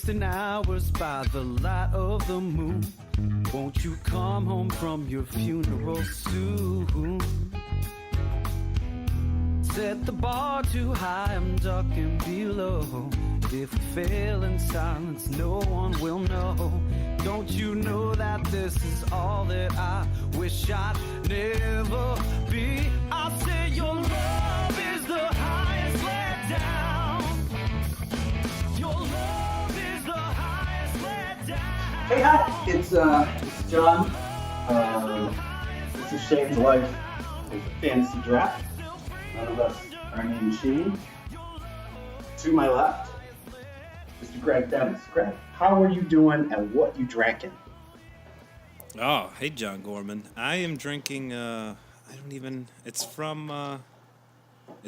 wasting hours by the light of the moon. Won't you come home from your funeral soon? Set the bar too high, I'm ducking below. If we fail in silence, no one will know. Don't you know that this is all that I wish I'd never be? I say your love is the highest let down. Your love is the highest let down. Hey, hi, it's John. This is Shane's life. It's a fantasy draft. None of us are named Shane. To my left, Mr. Greg Dennis. Greg, how are you doing and what you drinking? Oh, hey, John Gorman. I am drinking, it's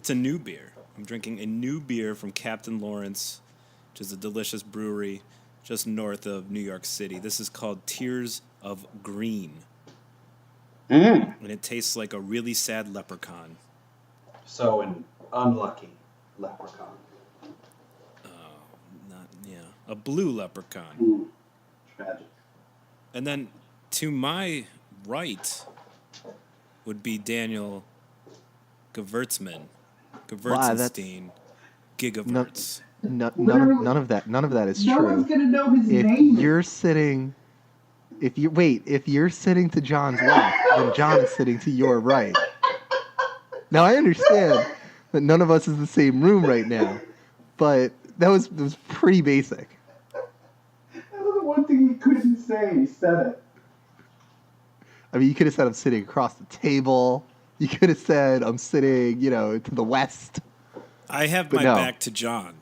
a new beer. I'm drinking a new beer from Captain Lawrence, which is a delicious brewery just north of New York City. This is called Tears of Green. And it tastes like a really sad leprechaun. So, an unlucky leprechaun. A blue leprechaun. Tragic. And then to my right would be Daniel Gewurztstein. Gigaverts. None of that is no true. No one's gonna know his name. If you're sitting to John's left, then John is sitting to your right. Now I understand that none of us is in the same room right now, but that was pretty basic. That was the one thing he couldn't say. He said it. I mean, you could have said I'm sitting across the table. You could have said I'm sitting, to the west. I have my back to John.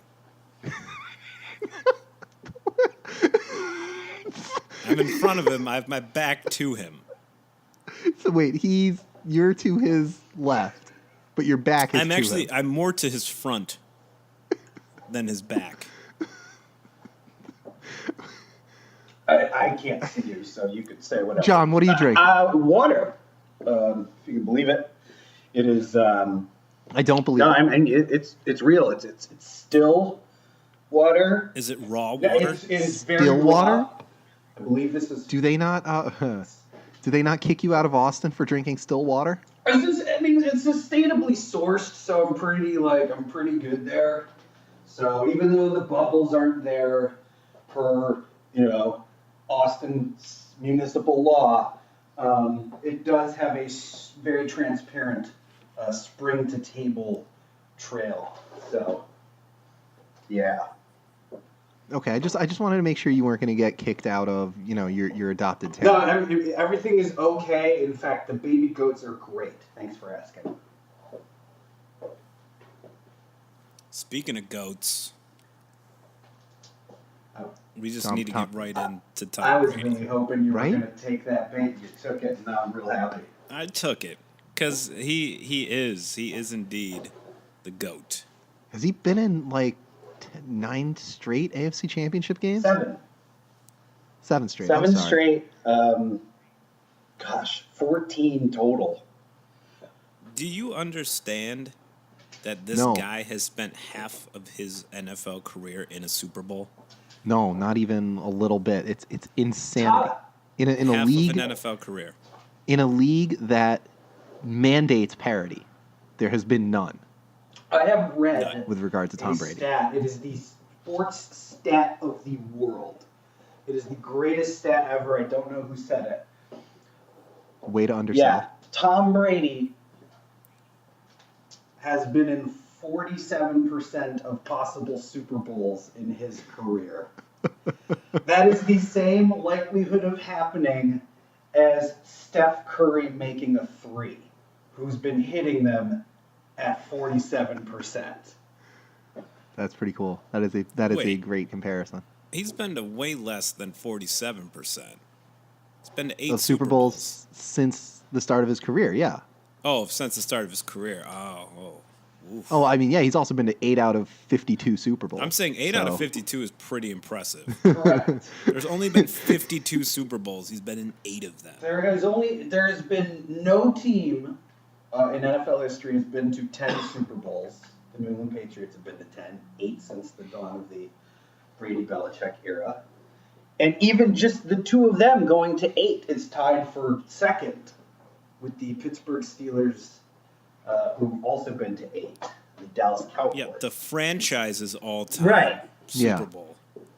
I'm in front of him. I have my back to him. So wait, you're to his left, but your back is to him. I'm more to his front than his back. I can't see you, so you could say whatever. John, what are you drinking? Water. If you can believe it. It is. I don't believe it. No, I mean it's real. It's still water. Is it raw Yeah, water? it is very Still water? raw. I believe this is. Do they not kick you out of Austin for drinking still water? It's sustainably sourced, so I'm pretty good there. So even though the bubbles aren't there per Austin municipal law, it does have a very transparent spring to table trail. So yeah. Okay, I just wanted to make sure you weren't going to get kicked out of your adopted town. No, everything is okay. In fact, the baby goats are great. Thanks for asking. Speaking of goats, we just Tom- need to Tom- get right into Tom I was Brady. really hoping you Right? were going to take that bait. You took it, and now I'm real happy. I took it because he is indeed the goat. Has he been in 9 straight AFC Championship games? 7. 7 straight. 7 I'm sorry. straight. 14 total. Do you understand that this No. guy has spent half of his NFL career in a Super Bowl? No, not even a little bit. It's insanity. In a Half league of an NFL career. in a league that mandates parity, there has been none I have read with regard to Tom a Brady. stat. It is the sports stat of the world. It is the greatest stat ever. I don't know who said it. Way to undersell. Yeah, Tom Brady has been in 47% of possible Super Bowls in his career. That is the same likelihood of happening as Steph Curry making a 3, who's been hitting them at 47%. That's pretty cool. That is a Wait. great comparison. He's been to way less than 47%. He's been to 8 Of Super Bowls since the start of his career, yeah. Oh, since the start of his career. Oof. Oh, I mean, yeah, he's also been to 8 out of 52 Super Bowls. I'm saying 8 out of so- 52 is pretty impressive. Correct. There's only been 52 Super Bowls. He's been in 8 of them. There has been no team in NFL history has been to 10 Super Bowls. The New England Patriots have been to 10, 8 since the dawn of the Brady Belichick era. And even just the two of them going to 8 is tied for second with the Pittsburgh Steelers, who've also been to 8. The Dallas Cowboys. Yeah, the franchise's all-time Right. Super Bowl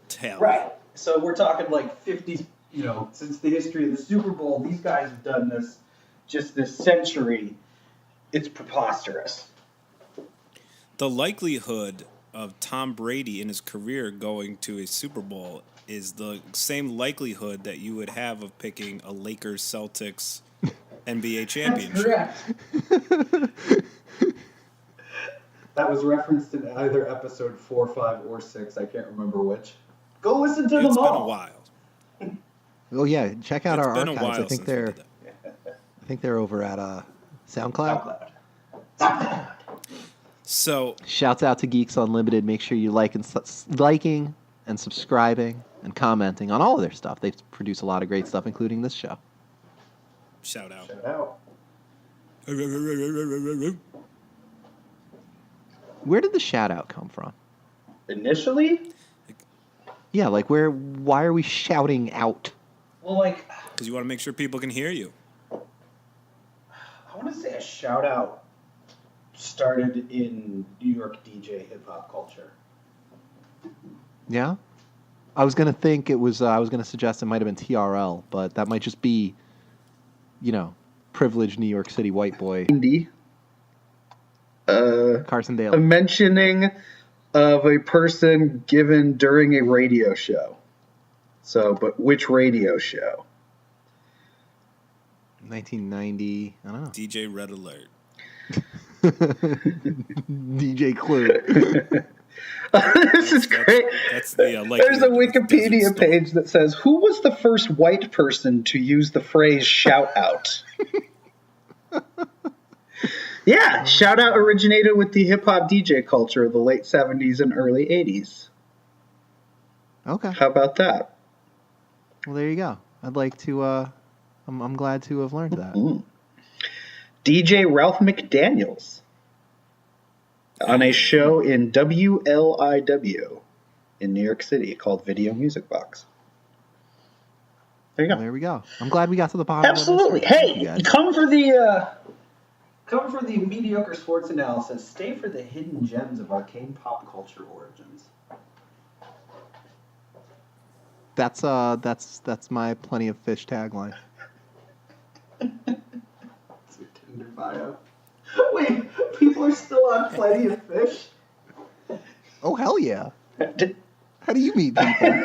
tally. Right. So we're talking like 50, since the history of the Super Bowl, these guys have done this just this century. It's preposterous. The likelihood of Tom Brady in his career going to a Super Bowl is the same likelihood that you would have of picking a Lakers-Celtics NBA championship. That's correct. That was referenced in either episode 4, 5, or 6. I can't remember which. Go listen to them all. It's been a while. Oh yeah, check out It's our been a archives. while I think since we they're did that. I think they're over at SoundCloud. So, Shouts out to Geeks Unlimited. Make sure you liking and subscribing and commenting on all of their stuff. They produce a lot of great stuff, including this show. shout out. Shout out. Where did the shout out come from? Initially, Yeah, like why are we shouting out? well, like, Because you want to make sure people can hear you. I want to say a shout out started in New York DJ hip hop culture. Yeah? I was going to think it was I was going to suggest it might have been TRL, but that might just be privileged New York City white boy Carson A Daly. mentioning of a person given during a radio show. So, but which radio show? 1990, I don't know. DJ Red Alert. DJ Clue. This is great. That's the There's a Wikipedia page that says, who was the first white person to use the phrase shout out? Yeah, shout out originated with the hip hop DJ culture of the late 70s and early 80s. Okay. How about that? Well, there you go. I'd like to I'm glad to have learned that. DJ Ralph McDaniels on a show in WLIW in New York City called Video Music Box. There you Well, go. there we go. I'm glad we got to the bottom Absolutely. of this. Thank you, Hey, guys. come for the mediocre sports analysis. Stay for the hidden gems of arcane pop culture origins. That's my Plenty of Fish tagline. It's your Tinder bio. Wait, people are still on Plenty of Fish? Oh hell yeah! Did- How do you meet people?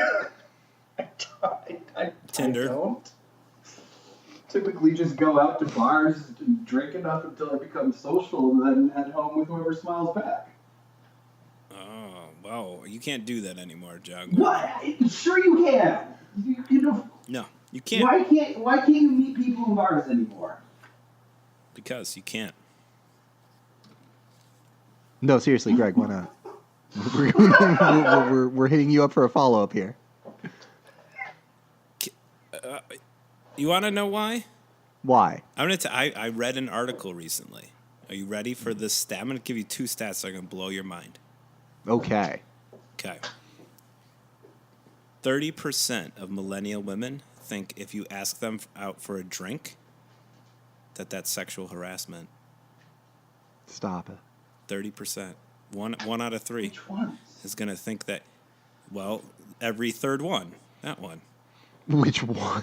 I Tinder. don't. Typically just go out to bars and drink enough until I become social and then head home with whoever smiles back. Oh, wow. You can't do that anymore, John. What? Sure you can. You know, No, you can't. why can't you meet people in bars anymore? Because you can't. No, seriously, Greg, why not? We're hitting you up for a follow up here. You want to know why? Why? I read an article recently. Are you ready for this stat? I'm going to give you 2 stats that are going to blow your mind. Okay. Okay. 30% of millennial women think if you ask them out for a drink, that's sexual harassment. Stop it. 30%. One out of 3 Which ones? is going to think that, well, every third one. That one. Which one?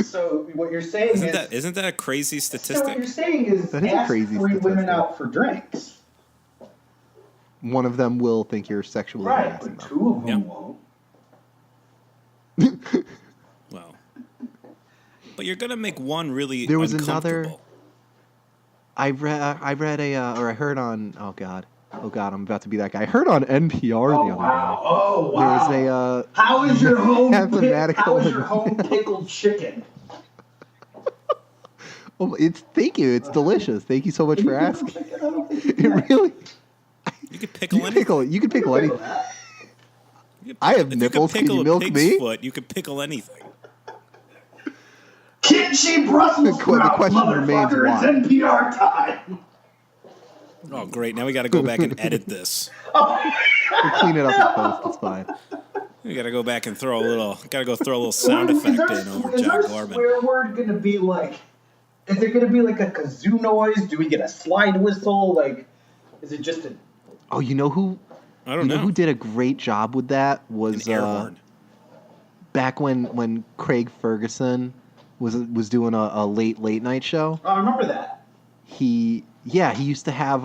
So what you're saying Isn't that a crazy so what statistic? you're saying is That is a ask crazy 3 women statistic. out for drinks. One of them will think you're sexually Right, harassing but them. 2 of them Yep. won't. Well, but you're going to make one really There was uncomfortable. I heard on oh god, I'm about to be that guy. I heard on NPR the other day. Oh wow! There was a How is your home? mathematical- How is your home pickled chicken? oh, thank you. It's delicious. Thank you so much for asking. Chicken? I don't think you It can. really You could pickle you anything. you can pickle anything. You could I have if you nipples. could Can pickle you a milk pig's me? foot, you could pickle anything. Kimchi Brussels The sprouts, question remains motherfucker. why. It's NPR time. Oh, great. Now we got to go back and edit this. Oh, We'll clean it up in post. It's fine. We gotta go back and throw a little sound effect in over is John our Gorman. swear word going to be like, is it going to be like a kazoo noise? Do we get a slide whistle? Like, is it just a... Oh, you know who? I don't You know know. who did a great job with that was An air horn. back when Craig Ferguson was doing a late night show. Oh, I remember that. He used to have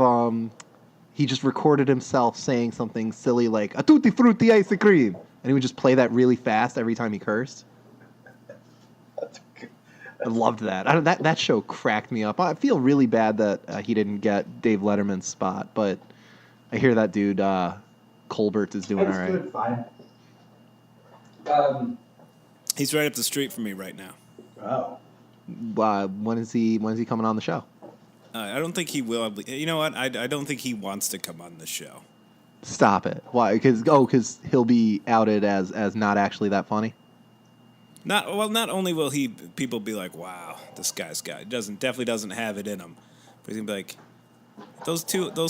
he just recorded himself saying something silly like a tutti frutti ice cream, and he would just play that really fast every time he cursed. That's good. I loved that. That show cracked me up. I feel really bad that he didn't get Dave Letterman's spot, but I hear that dude Colbert is doing all It's right. good, fine. He's right up the street from me right now. Oh. When is he coming on the show? I don't think he will. You know what? I don't think he wants to come on the show. Stop it. Why? Because he'll be outed as not actually that funny. Not only will people be like, "Wow, this guy definitely doesn't have it in him," but he's gonna be like, "Those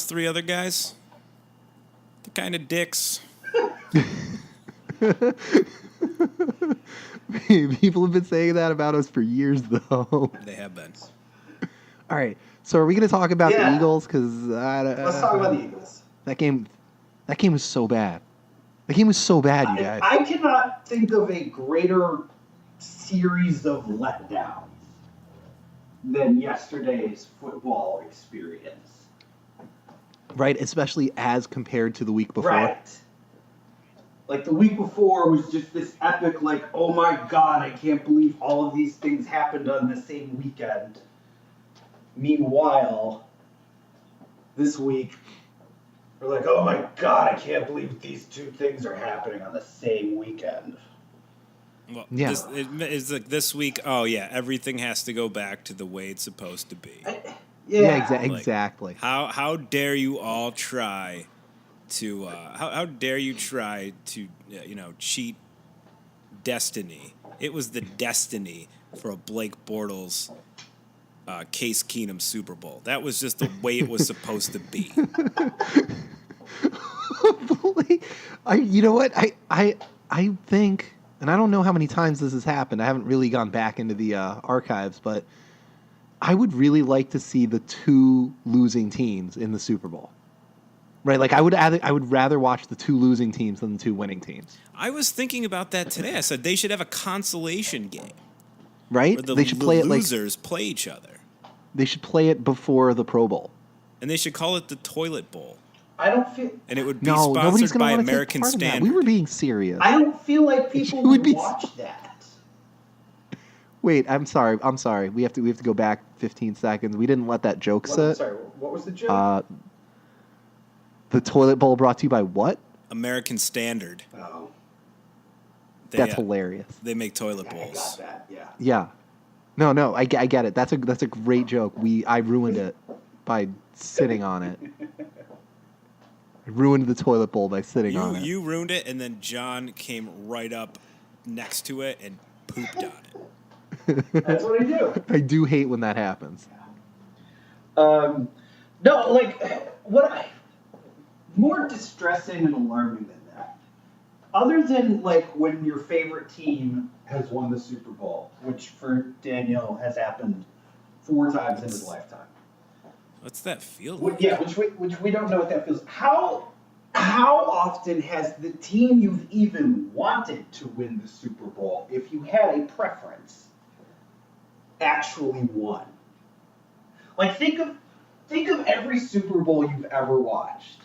three other guys, they're kind of dicks." People have been saying that about us for years, though. They have been. All right. So are we going to talk about Yeah. the Eagles? Because Let's talk about the Eagles. that game was so bad. The game was so bad, you guys. I cannot think of a greater series of letdowns than yesterday's football experience. Right, especially as compared to the week before. Right. Like the week before was just this epic, like, oh my god, I can't believe all of these things happened on the same weekend. Meanwhile, this week, we're like, oh my god, I can't believe these two things are happening on the same weekend. Well, Yeah. it's like this week. Oh yeah, everything has to go back to the way it's supposed to be. Yeah, Like, exactly. How dare you all try to how dare you try to cheat destiny? It was the destiny for a Blake Bortles Case Keenum Super Bowl. That was just the way it was supposed to be. You know what? I think, and I don't know how many times this has happened. I haven't really gone back into the archives, but I would really like to see the two losing teams in the Super Bowl. Right? Like I would rather watch the two losing teams than the two winning teams. I was thinking about that today. I said they should have a consolation game. Right? Where They should play it like losers play each other. they should play it before the Pro Bowl. And they should call it the Toilet Bowl. I don't feel. And it would be No, nobody's sponsored going to by want to take American part in that. Standard. We were being serious. I don't feel like people It would would be- watch that. Wait, I'm sorry. We have to go back 15 seconds. We didn't let that joke sit. Sorry, what was the joke? The toilet bowl brought to you by what? American Standard. Oh, That's hilarious. They make toilet I bowls. got that. Yeah. Yeah. No, I get it. That's a great joke. I ruined it by sitting on it. I ruined the toilet bowl by sitting on it. You ruined it, and then John came right up next to it and pooped on it. That's what I do. I do hate when that happens. No, like more distressing and alarming than that. Other than like when your favorite team has won the Super Bowl, which for Daniel has happened 4 times in his lifetime. What's that feel Which, like? yeah, which we don't know what that feels. How often has the team you've even wanted to win the Super Bowl, if you had a preference, actually won? Like think of every Super Bowl you've ever watched.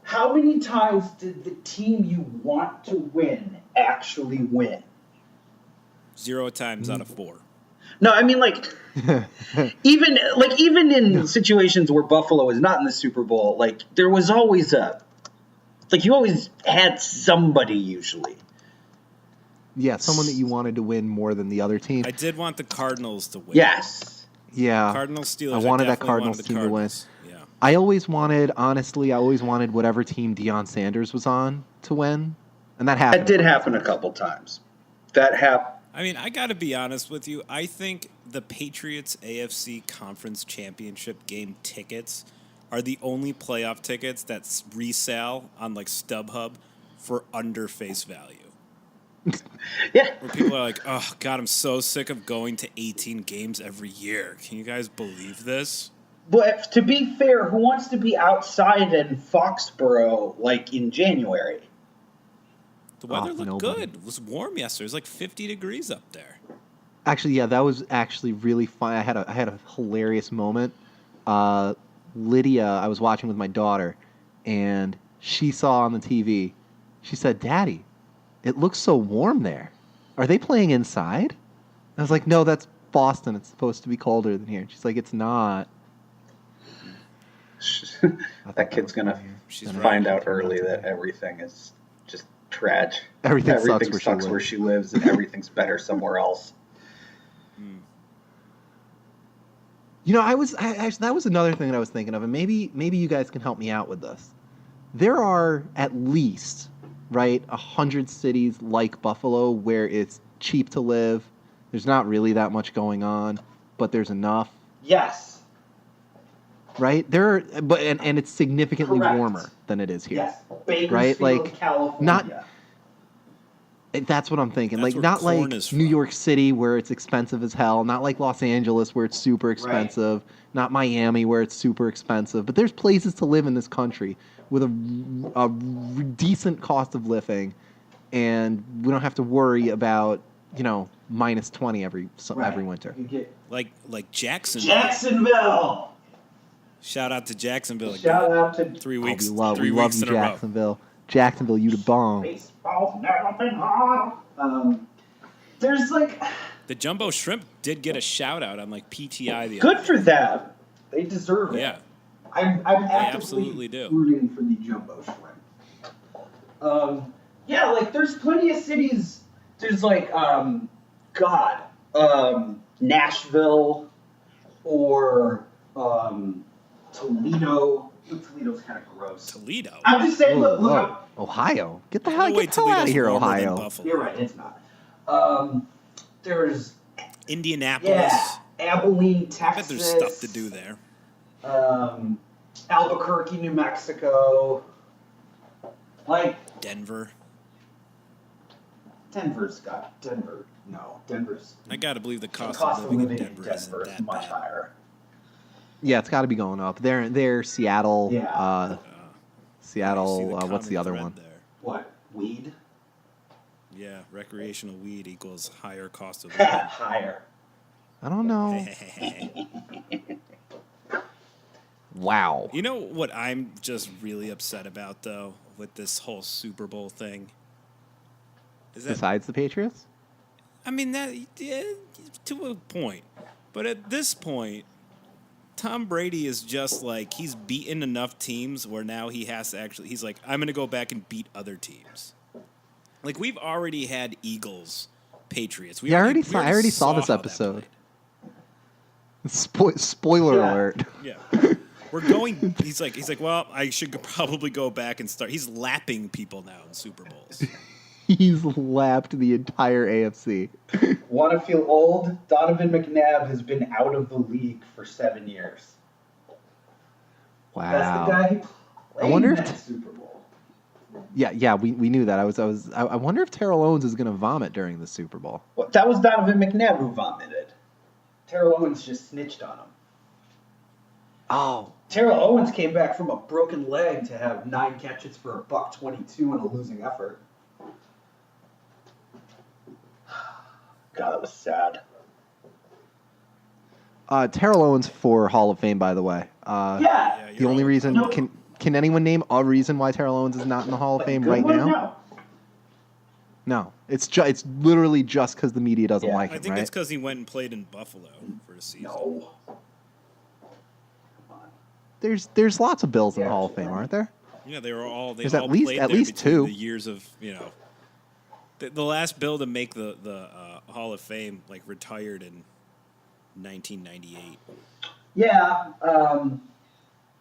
How many times did the team you want to win actually win? 0 times out of 4. No, I mean even in situations where Buffalo is not in the Super Bowl, like there was always you always had somebody usually. Yeah, someone that you wanted to win more than the other team. I did want the Cardinals to win. Yes. Yeah. Cardinals Steelers. I wanted that definitely Cardinals wanted the team to win. Cardinals. Yeah. I always wanted whatever team Deion Sanders was on to win. And that happened. That did happen a couple times. That happened. I mean, I got to be honest with you. I think the Patriots AFC Conference Championship game tickets are the only playoff tickets that resell on like StubHub for under face value. Yeah. Where people are like, oh, God, I'm so sick of going to 18 games every year. Can you guys believe this? But to be fair, who wants to be outside in Foxborough like in January? The weather looked nobody. good. It was warm yesterday. It was like 50 degrees up there. Actually, yeah, that was actually really fun. I had a hilarious moment. Lydia, I was watching with my daughter, and she saw on the TV. She said, "Daddy, it looks so warm there. Are they playing inside?" I was like, "No, that's Boston. It's supposed to be colder than here." And she's like, "It's not." That kid's gonna She's find right. out early that everything is just trash. Everything sucks where she lives, and everything's better somewhere else. You know, actually that was another thing that I was thinking of, and maybe you guys can help me out with this. There are at least, right, 100 cities like Buffalo where it's cheap to live. There's not really that much going on, but there's enough, Yes. right? And it's significantly Correct. warmer than it is here. Yes. Bakersfield, Right? Like, California. That's what I'm thinking. That's Like, where not corn like is New from. York City where it's expensive as hell. Not like Los Angeles where it's super expensive. Not Miami where it's super expensive. But there's places to live in this country with a decent cost of living, and we don't have to worry about, minus 20 every winter. You get Like Jacksonville. Jacksonville. Shout out to Jacksonville. Shout out to 3 weeks. we love 3 you, weeks in a row. Jacksonville. Jacksonville, you the bomb. baseball's never been hard. There's like The Jumbo Shrimp did get a shout out on like PTI the good other for them. They deserve day. it. Yeah. I'm absolutely actively do. rooting for the Jumbo Shrimp. Yeah, like there's plenty of cities. There's like Nashville or Toledo. Toledo's kind of gross. Toledo. I'm just saying. Look, Whoa. Ohio. Get the hell, No way get the hell out of Toledo's here, warmer than Ohio. Buffalo. you're right. It's not. There's Indianapolis. Abilene, I Texas. bet there's stuff to do there. Albuquerque, New Mexico. Like Denver. Denver's. I gotta believe the The cost, cost of living in Denver isn't is that much bad. higher. Yeah, it's got to be going up. They're Seattle. Yeah. You Seattle. see the What's the common other thread one? There. What? Weed? Yeah, recreational weed equals higher cost of living. Higher. I don't know. Wow. You know what I'm just really upset about though with this whole Super Bowl thing? Is that Besides the Patriots? I mean that yeah, to a point. But at this point, Tom Brady is just like he's beaten enough teams where now he has to actually he's like I'm going to go back and beat other teams. Like we've already had Eagles, Patriots. I already saw this how that episode. played. Spoiler Yeah. alert. Yeah. We're going he's like well, I should probably go back and start. He's lapping people now in Super Bowls. He's lapped the entire AFC. Want to feel old? Donovan McNabb has been out of the league for 7 years. Wow. That's the guy who played wonder in if that Super Bowl. Yeah, we knew that. I wonder if Terrell Owens is going to vomit during the Super Bowl. Well, that was Donovan McNabb who vomited. Terrell Owens just snitched on him. Oh, Terrell Owens came back from a broken leg to have 9 catches for $122 in a losing effort. God, that was sad. Terrell Owens for Hall of Fame, by the way. Yeah. Yeah, The only reason No. can anyone name a reason why Terrell Owens is not in the Hall of Fame Good right one? now? No, it's literally just because the media doesn't Yeah. like I him, think right? it's because he went and played in Buffalo for a season. No. There's lots of Bills in the Yeah, Hall of Fame, aren't there? Yeah, they all There's all at least- played at there least between 2. the years of the last Bill to make the Hall of Fame like retired in 1998. Yeah.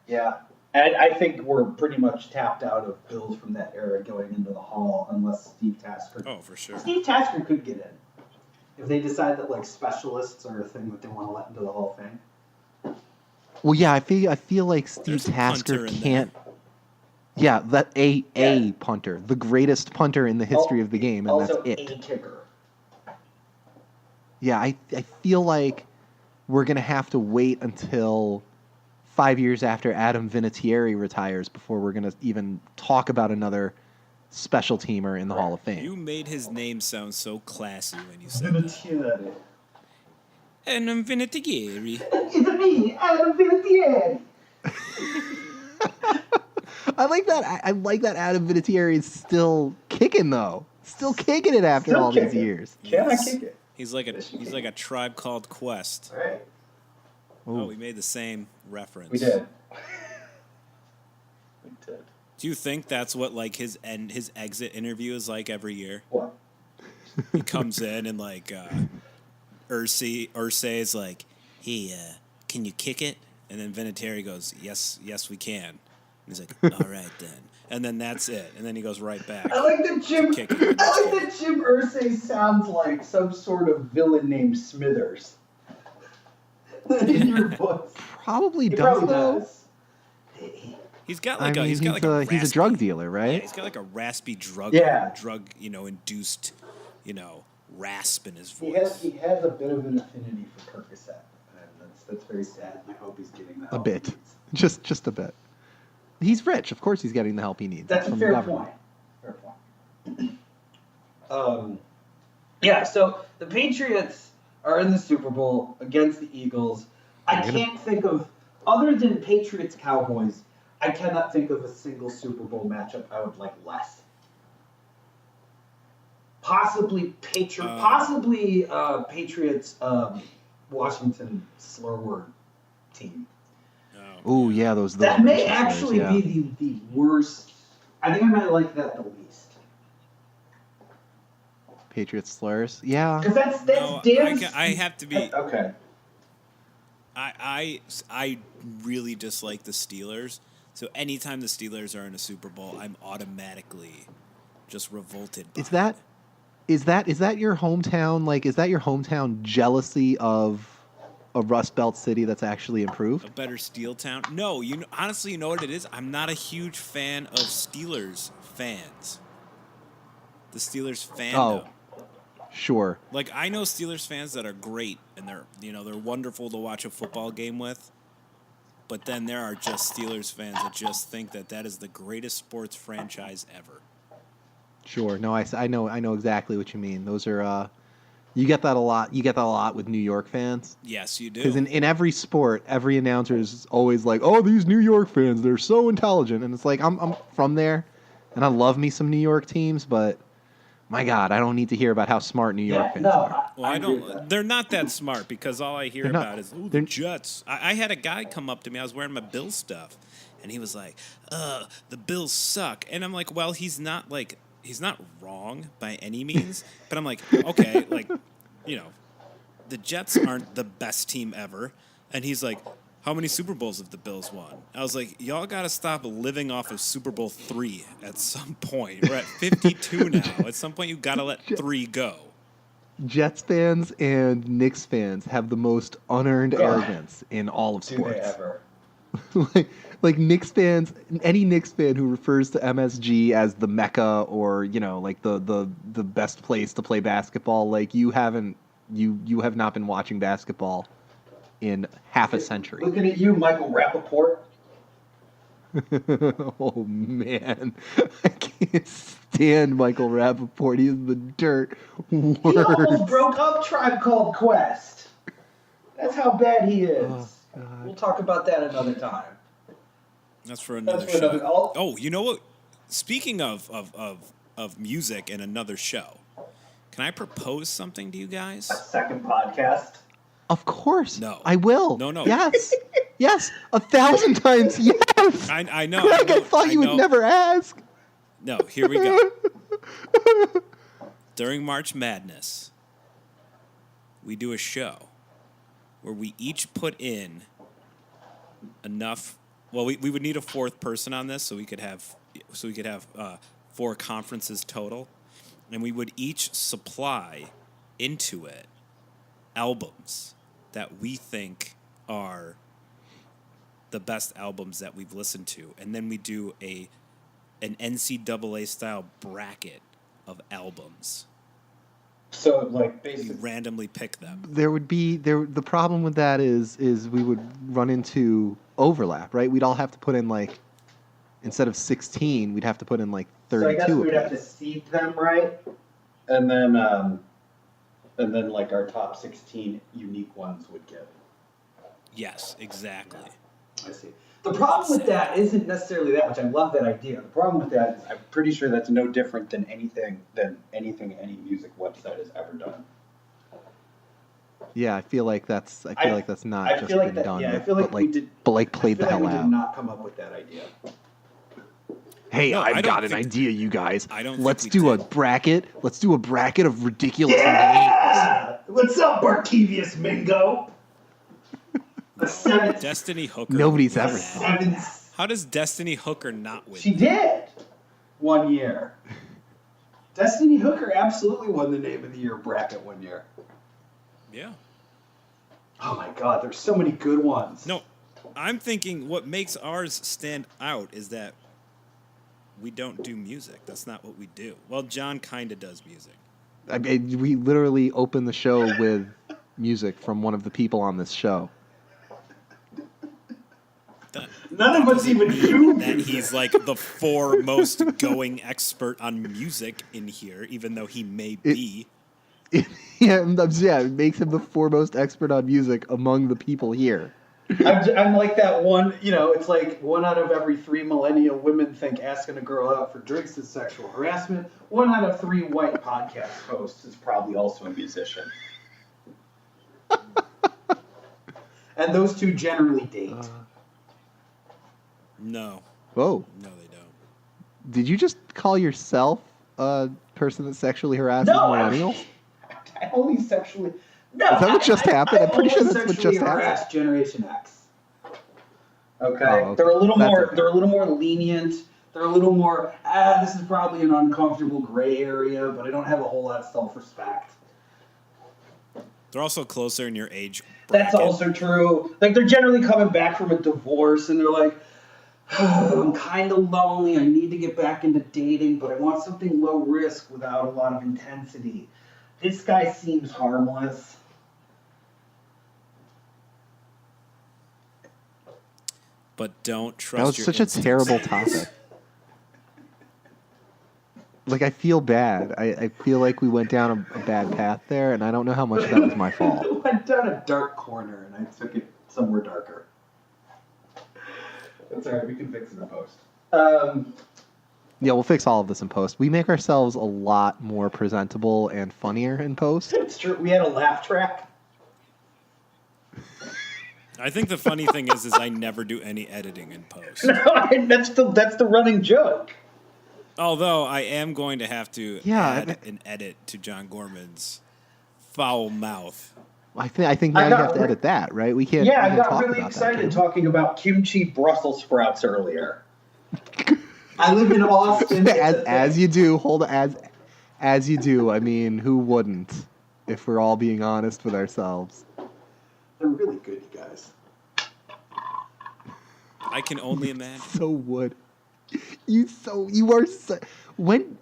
Yeah. And I think we're pretty much tapped out of Bills from that era going into the Hall, unless Steve Tasker. Oh, for sure. Steve Tasker could get in if they decide that like specialists are a thing that they want to let into the Hall of Fame. Well, yeah, I feel like Steve There's a Tasker punter in can't. Yeah, that a punter, the greatest punter in the history of the game, and also that's a it. kicker. Yeah, I feel like we're gonna have to wait until 5 years after Adam Vinatieri retires before we're gonna even talk about another special teamer in the Hall of Fame. You made his name sound so classy when you said that. Vinatieri. And I'm Vinatieri. It's me, Adam Vinatieri. I like that. I like that Adam Vinatieri is still kicking though. Still kicking it after Still all these kicking. years. Can I Yes. kick it? He's like a Tribe Called Quest. All right. Oh, we made the same reference. We did. We did. Do you think that's what like his exit interview is like every year? What? He comes in and like Ursay is like, "Hey, can you kick it?" And then Vinatieri goes, "Yes, we can." And he's like, "All right then." And then that's it. And then he goes right back. I like that Jim. Kicking the I like next that Jim Irsay sounds like some sort of villain named Smithers. In your voice. Probably He does probably though. does. He's got I like mean, he's got like a he's a raspy- drug dealer, right? Yeah, he's got like a raspy drug induced, rasp in his voice. He has a bit of an affinity for Percocet, and that's very sad. And I hope he's getting that. A bit, just a bit. He's rich, of course. He's getting the help he needs. That's a from the fair government. point. Fair point. Yeah. So the Patriots are in the Super Bowl against the Eagles. I can't think of, other than Patriots Cowboys, I cannot think of a single Super Bowl matchup I would like less. Possibly Patriots Washington slur word team. Oh yeah, those. That may Patriots, actually yeah. be the worst. I think I might like that the least. Patriots slurs. Yeah. Because that's No, Dan's. I have to be. Okay. I really dislike the Steelers. So anytime the Steelers are in a Super Bowl, I'm automatically just revolted by Is that your hometown? Like, is that your hometown jealousy of a Rust Belt city that's actually a improved? better Steel town. No, honestly, you know what it is? I'm not a huge fan of Steelers fans. The Steelers fandom. Sure. Like I know Steelers fans that are great and they're wonderful to watch a football game with. But then there are just Steelers fans that just think that is the greatest sports franchise ever. Sure. No, I know exactly what you mean. Those are you get that a lot. You get that a lot with New York fans. Yes, you do. Because in every sport, every announcer is always like, "Oh, these New York fans, they're so intelligent." And it's like, I'm from there, and I love me some New York teams, but my God, I don't need to hear about how smart New York fans are. Well, I don't. They're not that smart because all I hear They're not- about is the they're- Jets. I had a guy come up to me. I was wearing my Bills stuff, and he was like, "The Bills suck." And I'm like, "Well, he's not wrong by any means." But I'm like, "Okay, like, the Jets aren't the best team ever." And he's like, "How many Super Bowls have the Bills won?" I was like, "Y'all got to stop living off of Super Bowl III at some point. We're at 52 now. At some point, you got to let 3 go." Jets fans and Knicks fans have the most unearned arrogance in all of Do sports. they ever? like Knicks fans, any Knicks fan who refers to MSG as the Mecca or like the best place to play basketball, like you have not been watching basketball in half a century. Looking at you, Michael Rappaport. Oh man, I can't stand Michael Rappaport. He is the dirt worst. He almost broke up Tribe Called Quest. That's how bad he is. Oh, God. We'll talk about that another time. That's for another That's for show. another- Oh, you know what? Speaking of music and another show, can I propose something to you guys? Second podcast. Of course. No. I will. No. Yes. Yes. 1,000 times yes. I know. Greg, I thought you would never ask. No, here we go. During March Madness, we do a show where we each put in enough. Well, we would need a fourth person on this, so we could have 4 conferences total, and we would each supply into it albums that we think are the best albums that we've listened to, and then we do an NCAA style bracket of albums. So like You basically, randomly pick them. The problem with that is we would run into overlap, right? We'd all have to put in like, instead of 16, we'd have to put in like so I 32. guess we'd have to apiece. seed them right, and then like our top 16 unique ones would get. Yes, exactly. I see. The problem with that isn't necessarily that much. I love that idea. The problem with that is I'm pretty sure that's no different than anything any music website has ever done. Yeah, I feel like that's not I just feel like been that. done, Yeah, I but, feel like but we did. but like I played feel the like hell we out. did not come up with that idea. Hey, No, I I've don't got an think- idea, you guys. I don't Let's think we do a did. bracket. Let's do a bracket of ridiculous names. Yeah! What's up, Barkevius Mingo? A seventh. Destiny Hooker. Nobody's won ever that. thought. Seventh. How does Destiny Hooker not win? She did 1 year. Destiny Hooker absolutely won the Name of the Year bracket 1 year. Yeah. Oh my God, there's so many good ones. No, I'm thinking what makes ours stand out is that we don't do music. That's not what we do. Well, John kind of does music. I mean, we literally opened the show with music from one of the people on this show. None of us even do That music. he's like the foremost going expert on music in here, even though he may be. Yeah, it makes him the foremost expert on music among the people here. I'm like that one, it's like 1 out of every 3 millennial women think asking a girl out for drinks is sexual harassment. 1 out of 3 white podcast hosts is probably also a musician. And those two generally date. No. Whoa. No, they don't. Did you just call yourself a person that sexually harasses millennials? I only sexually. No, Is that what just happened? I'm pretty sure only that's what sexually just happened. harassed Generation X. Okay, Oh, okay. they're a little That's more. okay. They're a little more lenient. They're a little more. This is probably an uncomfortable gray area, but I don't have a whole lot of self-respect. They're also closer in your age That's bracket. also true. Like they're generally coming back from a divorce, and they're like, I'm kind of lonely. I need to get back into dating, but I want something low risk without a lot of intensity. This guy seems harmless. But don't trust That was your such a instincts. terrible topic. Like, I feel bad. I feel like we went down a bad path there, and I don't know how much of that was my fault. I went down a dark corner, and I took it somewhere darker. That's all right. We can fix it in post. Yeah, we'll fix all of this in post. We make ourselves a lot more presentable and funnier in post. It's true. We had a laugh track. I think the funny thing is I never do any editing in post. that's the running joke. Although I am going to have to Yeah, add an edit to John Gorman's foul mouth. I think now you have to edit that, right? We can't. Yeah, we I can't got talk really about that, excited can we? talking about kimchi Brussels sprouts earlier. I live in Austin. as you do. As you do. I mean, who wouldn't? If we're all being honest with ourselves. They're really good, you guys. I can only imagine. So would. You are so. When.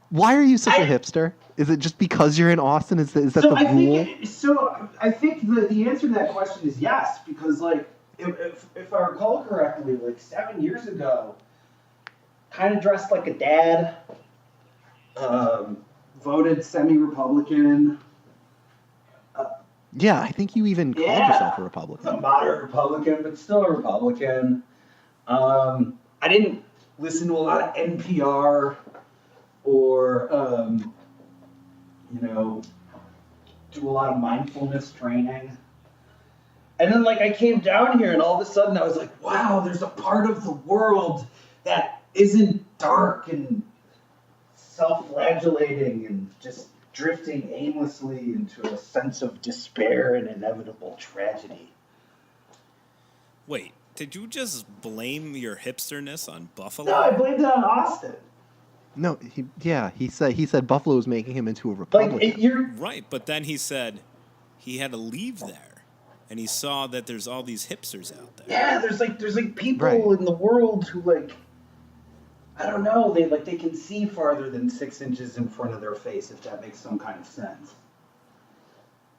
Why are you such a hipster? Is it just because you're in Austin? Is that the rule? I think the answer to that question is yes, because like if I recall correctly, like 7 years ago, kind of dressed like a dad, voted semi-Republican. Yeah, I think you even called yourself a Republican. A moderate Republican, but still a Republican. I didn't listen to a lot of NPR or, do a lot of mindfulness training. And then, like, I came down here, and all of a sudden I was like, wow, there's a part of the world that isn't dark and self-flagellating and just drifting aimlessly into a sense of despair and inevitable tragedy. Wait, did you just blame your hipsterness on Buffalo? No, I blamed it on Austin. No, he said Buffalo was making him into a Republican. Like, you're Right, but then he said he had to leave there. and he saw that there's all these hipsters out there. Yeah, there's like people Right. in the world who like, I don't know, they can see farther than 6 inches in front of their face, if that makes some kind of sense.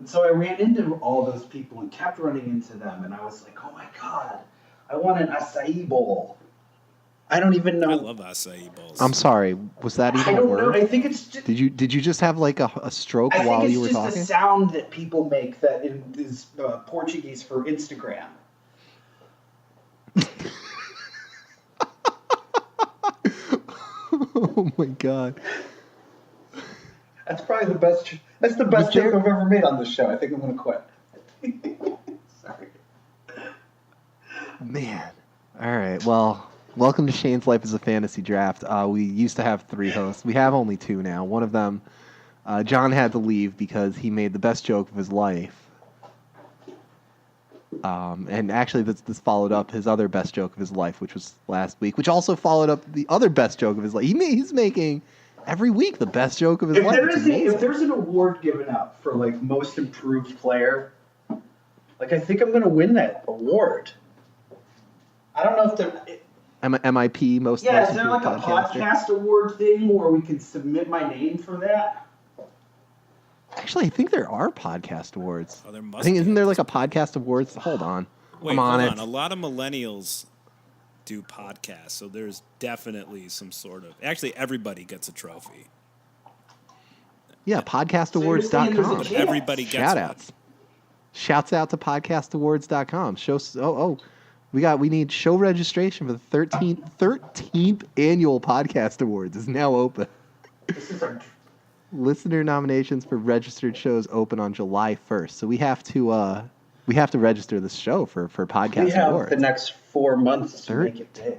And so I ran into all those people and kept running into them, and I was like, oh my god, I want an acai bowl. I don't even know. I love acai bowls. I'm sorry. Was that I even a don't know. word? I think it's just. Did you just have like a stroke I while think you were it's just talking? a sound that people make that is Portuguese for Instagram. Oh my god. That's probably the best. That's the best joke I've ever made on this show. I think I'm gonna quit. Sorry. Man. All right. Well, welcome to Shane's Life as a Fantasy Draft. We used to have 3 hosts. We have only 2 now. One of them, John had to leave because he made the best joke of his life. And actually, this followed up his other best joke of his life, which was last week, which also followed up the other best joke of his life. He's making every week the best joke of his life. If there's an award given out for like most improved player, like I think I'm gonna win that award. I don't know if there. MIP most. Yeah, most is there like a improved podcaster. podcast award thing where we can submit my name for that? Actually, I think there are podcast awards. Oh, there I must think be. isn't there like a podcast awards? Hold on. Wait, I'm on hold it. on. A lot of millennials do podcasts, so there's definitely some sort of. Actually, everybody gets a trophy. Yeah, podcastawards.com. there's a chance. Everybody gets Shout one. outs. Shouts out to podcastawards.com. We need show registration for the 13th annual podcast awards is now open. This is our. Listener nominations for registered shows open on July 1st. So we have to register this show for podcast We have awards. the next 4 months to make it big.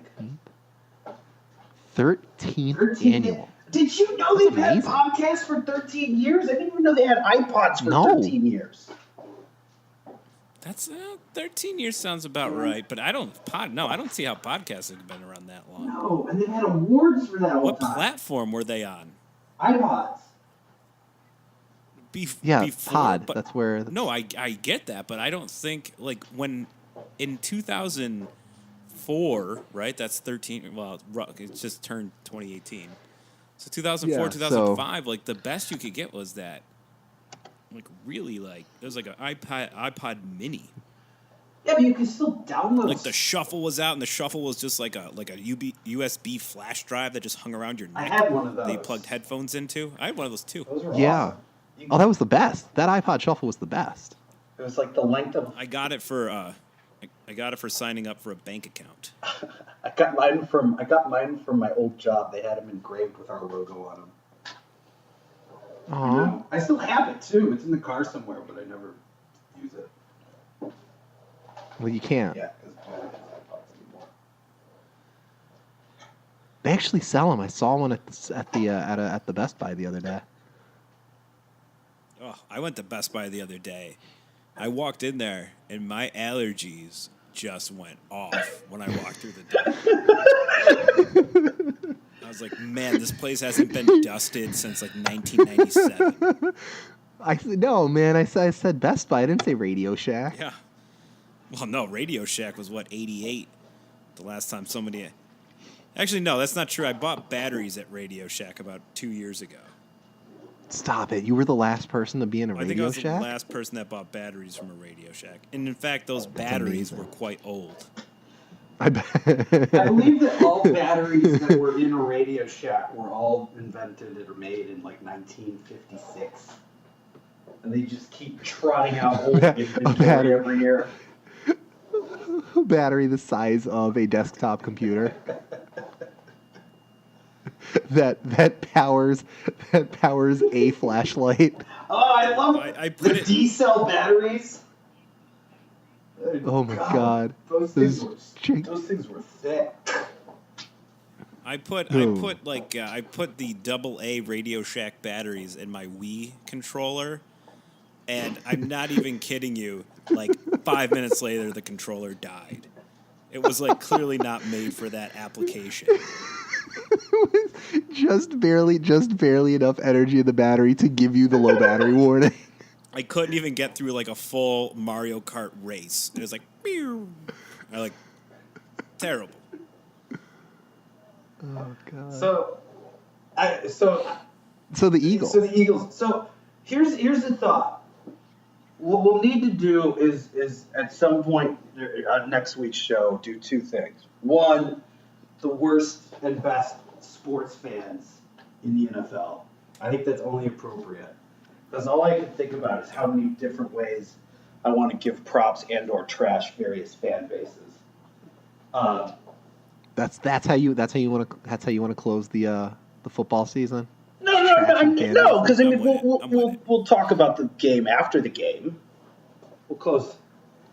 13th annual. Did you know they've had amazing. podcasts for 13 years? I didn't even know they had iPods for No. 13 years. That's 13 years sounds about right, but I don't see how podcasts have been around that long. No, and they've had awards for that all What the time. platform were they on? iPods. Yeah, before, pod. but- That's where. No, I get that, but I don't think like when in 2004, right? That's 13. Well, it just turned 2018. So 2004, Yeah, 2005, like the best you could get was that, like really like it was like an iPod Mini. Yeah, but you can still download. Like the shuffle was out, and the shuffle was just like a USB flash drive that just hung around your neck. I had one of those. That you plugged headphones into. I had one of those too. Those were Yeah. awesome. Oh, that was the best. That iPod Shuffle was the best. It was like the length of. I got it for signing up for a bank account. I got mine from my old job. They had them engraved with our logo on them. Aw. I still have it too. It's in the car somewhere, but I never use it. Well, you can't. Yeah, because I don't have iPods anymore. They actually sell them. I saw one at the Best Buy the other day. Oh, I went to Best Buy the other day. I walked in there, and my allergies just went off when I walked through the door. I was like, man, this place hasn't been dusted since like 1997. I said, no, man. I said Best Buy. I didn't say Radio Shack. Yeah. Well, no, Radio Shack was what, 88? The last time somebody. Actually, no, that's not true. I bought batteries at Radio Shack about 2 years ago. Stop it. You were the last person to be in a I think I Radio was Shack? the last person that bought batteries from a Radio Shack. And in fact, those batteries were quite old. I bet. I believe that all batteries that were in a Radio Shack were all invented or made in like 1956. And they just keep trotting out old inventory battery. every year. Battery the size of a desktop computer. that powers a flashlight. Oh, I love I the put it- D-cell batteries. Oh my God. Those Those things were thick. I put the AA Radio Shack batteries in my Wii controller, and I'm not even kidding you. Like 5 minutes later, the controller died. It was like clearly not made for that application. just barely enough energy in the battery to give you the low battery warning. I couldn't even get through like a full Mario Kart race. It was like, pew. I like terrible. Oh God. So the Eagles. So the Eagles. So here's the thought. What we'll need to do is at some point on next week's show do two things. One, the worst and best sports fans in the NFL. I think that's only appropriate. Because all I can think about is how many different ways I want to give props and or trash various fan bases. That's how you want to close the football season. No, because I mean I'm with it. we'll talk about the game after the game. We'll close.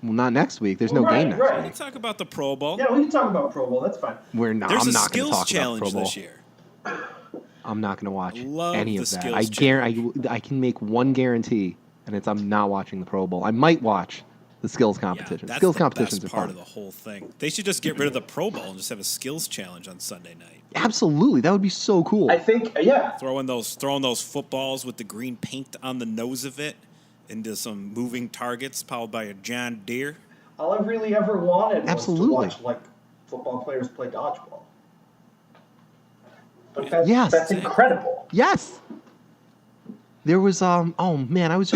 Well, not next week. There's no game next We week. can talk about the Pro Bowl. Yeah, we can talk about Pro Bowl. That's fine. We're not. There's I'm a not going to skills talk about challenge Pro Bowl this year. I'm not going to watch Love any the of that. skills I can make one guarantee, and it's I'm not watching the Pro Bowl. I might watch the skills competition. That's Skills the competitions best are part fun. of the whole thing. They should just get rid of the Pro Bowl and just have a skills challenge on Sunday night. Absolutely, that would be so cool. I think Throwing those footballs with the green paint on the nose of it into some moving targets powered by a John Deere. all I really ever wanted Absolutely. was to watch football players play dodgeball. But Yes. that's incredible. Yes. There was oh man, I was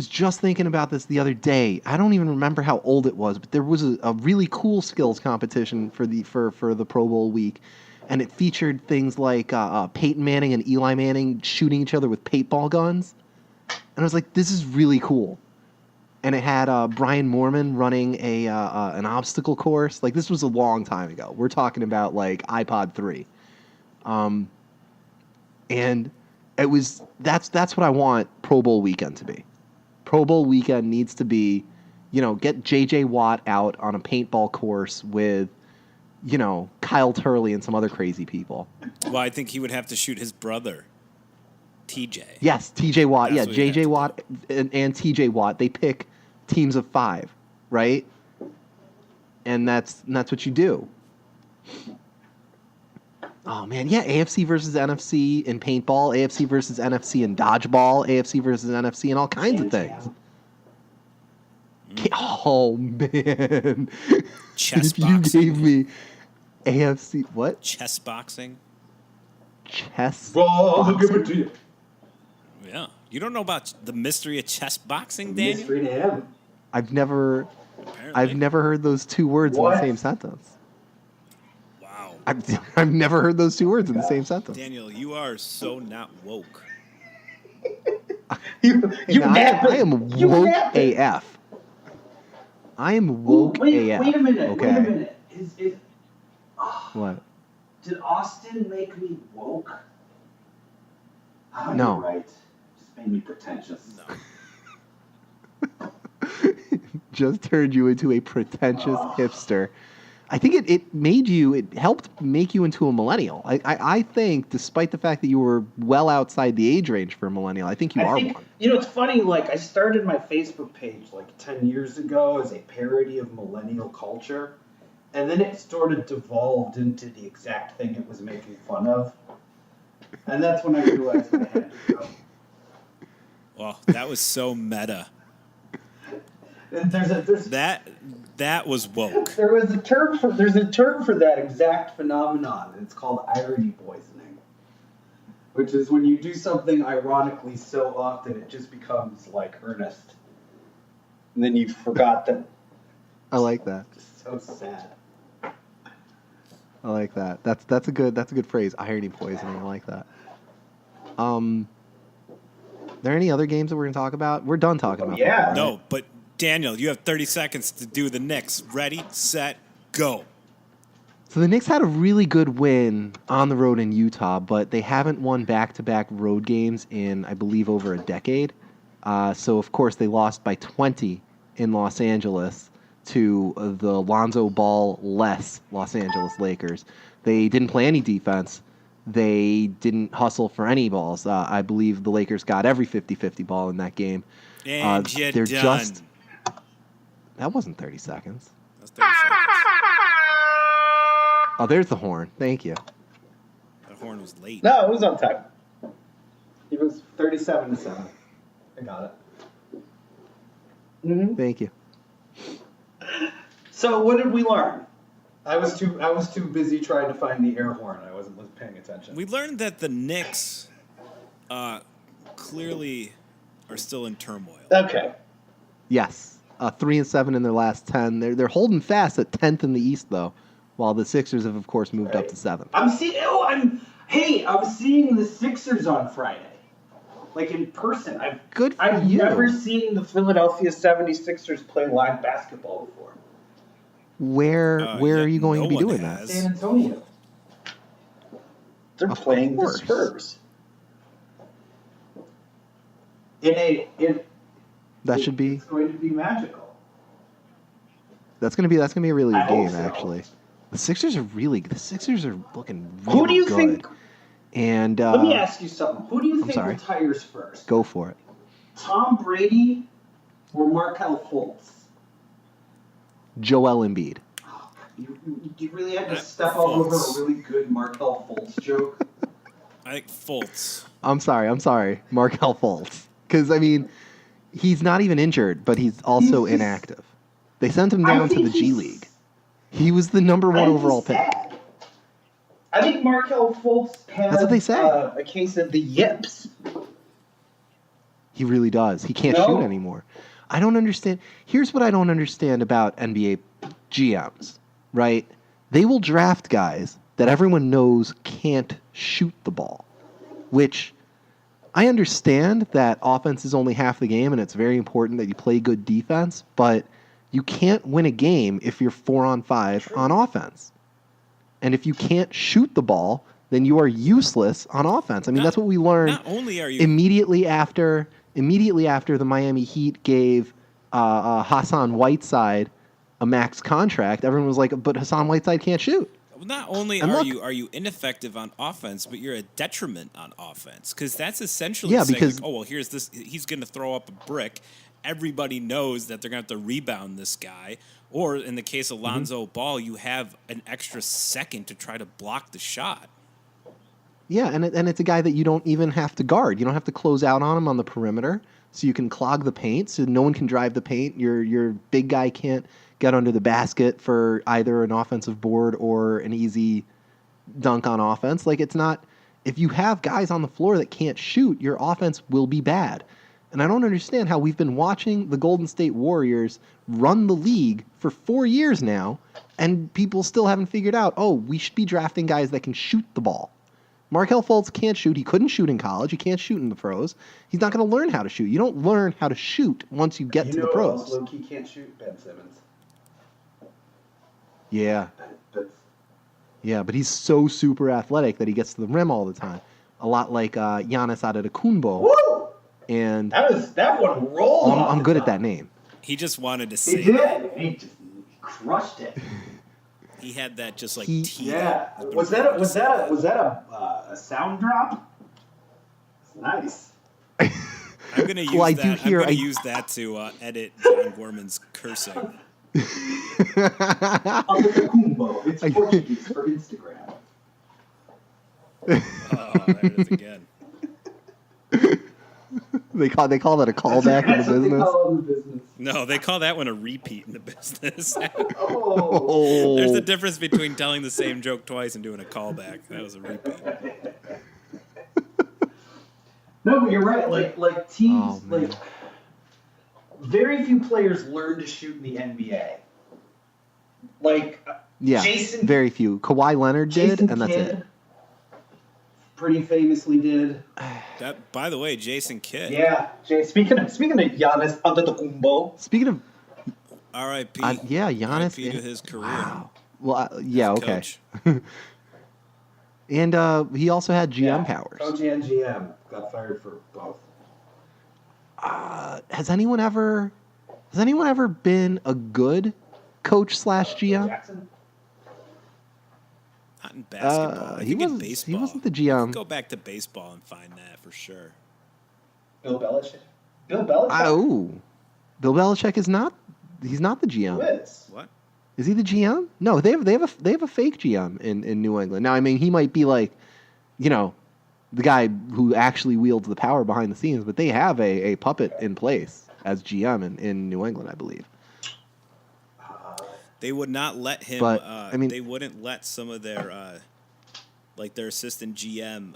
just thinking about this the other day. I don't even remember how old it was, but there was a really cool skills competition for the Pro Bowl week, and it featured things like Peyton Manning and Eli Manning shooting each other with paintball guns. And I was like, this is really cool. And it had Brian Moorman running an obstacle course. Like, this was a long time ago. We're talking about like iPod 3. And it was that's what I want Pro Bowl weekend to be. Pro Bowl weekend needs to be, get J.J. Watt out on a paintball course with, Kyle Turley and some other crazy people. Well, I think he would have to shoot his brother, TJ. Yes, T.J. Watt. That's Yeah, what you have J.J. to Watt and T.J. Watt. They pick teams of 5, right? And that's what you do. Oh, man, yeah, AFC versus NFC in paintball, AFC versus NFC in dodgeball, AFC versus NFC in all kinds of things. Oh, man. Chess If you boxing. gave me AFC, what? Chess boxing. Chess I'll give it boxing? to you. Yeah. You don't know about the mystery of chess boxing, Daniel? Mystery to him. I've never Apparently. heard those two words in What? the same sentence. Wow. I've never heard those two words in the same sentence. Daniel, you are so not woke. You And I am You woke napped it. AF. I am woke wait AF. a minute. Okay. Wait a minute. What? Did Austin make me woke? Oh, No. You're right. Just made me pretentious. No. Just turned you into a pretentious hipster. I think it helped make you into a millennial. I think, despite the fact that you were well outside the age range for a millennial, I think you are one. It's funny, like, I started my Facebook page like 10 years ago as a parody of millennial culture, and then it sort of devolved into the exact thing it was making fun of. And that's when I realized I had to go. Well, that was so meta. And That was woke. there's a term for that exact phenomenon, and it's called irony poisoning, which is when you do something ironically so often it just becomes like earnest, and then you forgot that. I like that. Just so sad. I like that. That's a good phrase. Irony poisoning. I like that. Are there any other games that we're gonna talk about? We're done talking about. Yeah. football, right? No, but Daniel, you have 30 seconds to do the Knicks. Ready, set, go. So the Knicks had a really good win on the road in Utah, but they haven't won back-to-back road games in, I believe, over a decade. So, of course, they lost by 20 in Los Angeles to the Lonzo Ball-less Los Angeles Lakers. They didn't play any defense. They didn't hustle for any balls. I believe the Lakers got every 50-50 ball in that game. And you're they're done. That wasn't 30 seconds. That's 30 seconds. Oh, there's the horn. Thank you. The horn was late. No, it was on time. It was 37-7. I got it. Mm-hmm. Thank you. So what did we learn? I was too busy trying to find the air horn. I wasn't paying attention. We learned that the Knicks clearly are still in turmoil. Okay. Yes. 3-7 in their last 10. They're holding fast at 10th in the East, though, while the Sixers have, of course, moved up to 7th. I'm seeing the Sixers on Friday. Like in person. Good for I've you. never seen the Philadelphia 76ers play live basketball before. Where are you going to be one doing has. that? San Antonio. They're Of playing the course. Spurs. That should be. It's going to be magical. That's gonna be a really I good game, hope so. actually. The Sixers are looking really Who do you good. think? And Let me ask you something. Who do you think sorry. retires first? Go for it. Tom Brady or Markelle Fultz? Joel Embiid. You really had to step all over a Fultz. really good Markelle Fultz joke. I think Fultz. I'm sorry. Markelle Fultz. Because, I mean, he's not even injured, but he's also He's- inactive. They sent him I down to think the G he's- League. He was the number one overall pick. Sad. I think Markelle Fultz has That's what they say. A case of the yips. He really does. He can't No. shoot anymore. I don't understand. Here's what I don't understand about NBA GMs, right? They will draft guys that everyone knows can't shoot the ball, which I understand that offense is only half the game and it's very important that you play good defense, but you can't win a game if you're 4-on-5 on offense. And if you can't shoot the ball, then you are useless on offense. I mean, that's what we learned Not only are you immediately after the Miami Heat gave Hassan Whiteside a max contract. Everyone was like, but Hassan Whiteside can't shoot. Not only And are look- you ineffective on offense, but you're a detriment on offense because that's essentially Yeah, saying because- like, oh well, here's this. He's going to throw up a brick. Everybody knows that they're going to have to rebound this guy. Or in the case of Lonzo Ball, you have an extra second to try to block the shot. Yeah, and it's a guy that you don't even have to guard. You don't have to close out on him on the perimeter, so you can clog the paint, so no one can drive the paint. Your big guy can't get under the basket for either an offensive board or an easy dunk on offense. Like, it's not... If you have guys on the floor that can't shoot, your offense will be bad. And I don't understand how we've been watching the Golden State Warriors run the league for 4 years now, and people still haven't figured out, oh, we should be drafting guys that can shoot the ball. Markelle Fultz can't shoot. He couldn't shoot in college. He can't shoot in the pros. He's not going to learn how to shoot. You don't learn how to shoot once you get to the pros. Low-key can't shoot? Ben Simmons. Yeah. That's Yeah, but he's so super athletic that he gets to the rim all the time. A lot like Giannis Antetokounmpo. Woo! And That one rolled. off I'm the good at tongue. that name. He just wanted to He say did. He just crushed it. he had that just like He- tea. Yeah. Was that a sound drop? It's nice. I'm gonna use Well, I that. do hear- I'm gonna I- use that to edit John Gorman's cursing. Antetokounmpo. It's Portuguese for Instagram. Oh, there it is again. They call that a callback in That's the what they business. call it in the business. No, they call that one a repeat in the business. Oh. Oh. There's a difference between telling the same joke twice and doing a callback. That was a repeat. No, but you're right. Like teams, Oh, man. like very few players learn to shoot in the NBA. Like Yeah, Jason, very few. Kawhi Leonard did, Jason and that's Kidd it. pretty famously did. That, by the way, Jason Kidd. Yeah. Speaking of Giannis Antetokounmpo. Speaking of, R.I.P. yeah, Giannis. R.I.P. to his career. Wow. Well, yeah, as okay. coach. And he also had GM powers. Coach and GM got fired for both. Has anyone ever been a good coach / GM? Jackson. Not in basketball. I he think in wasn't- he baseball. wasn't the GM. Go back to baseball and find that for sure. Bill Belichick. Bill Belichick. Oh, Bill Belichick is not. He's not the GM. Who is? What? Is he the GM? No, they have a fake GM in New England. Now, I mean, he might be like, you know, the guy who actually wields the power behind the scenes, but they have a puppet in place as GM in New England, I believe. They would not let him. But, they wouldn't let some of their, their assistant GM,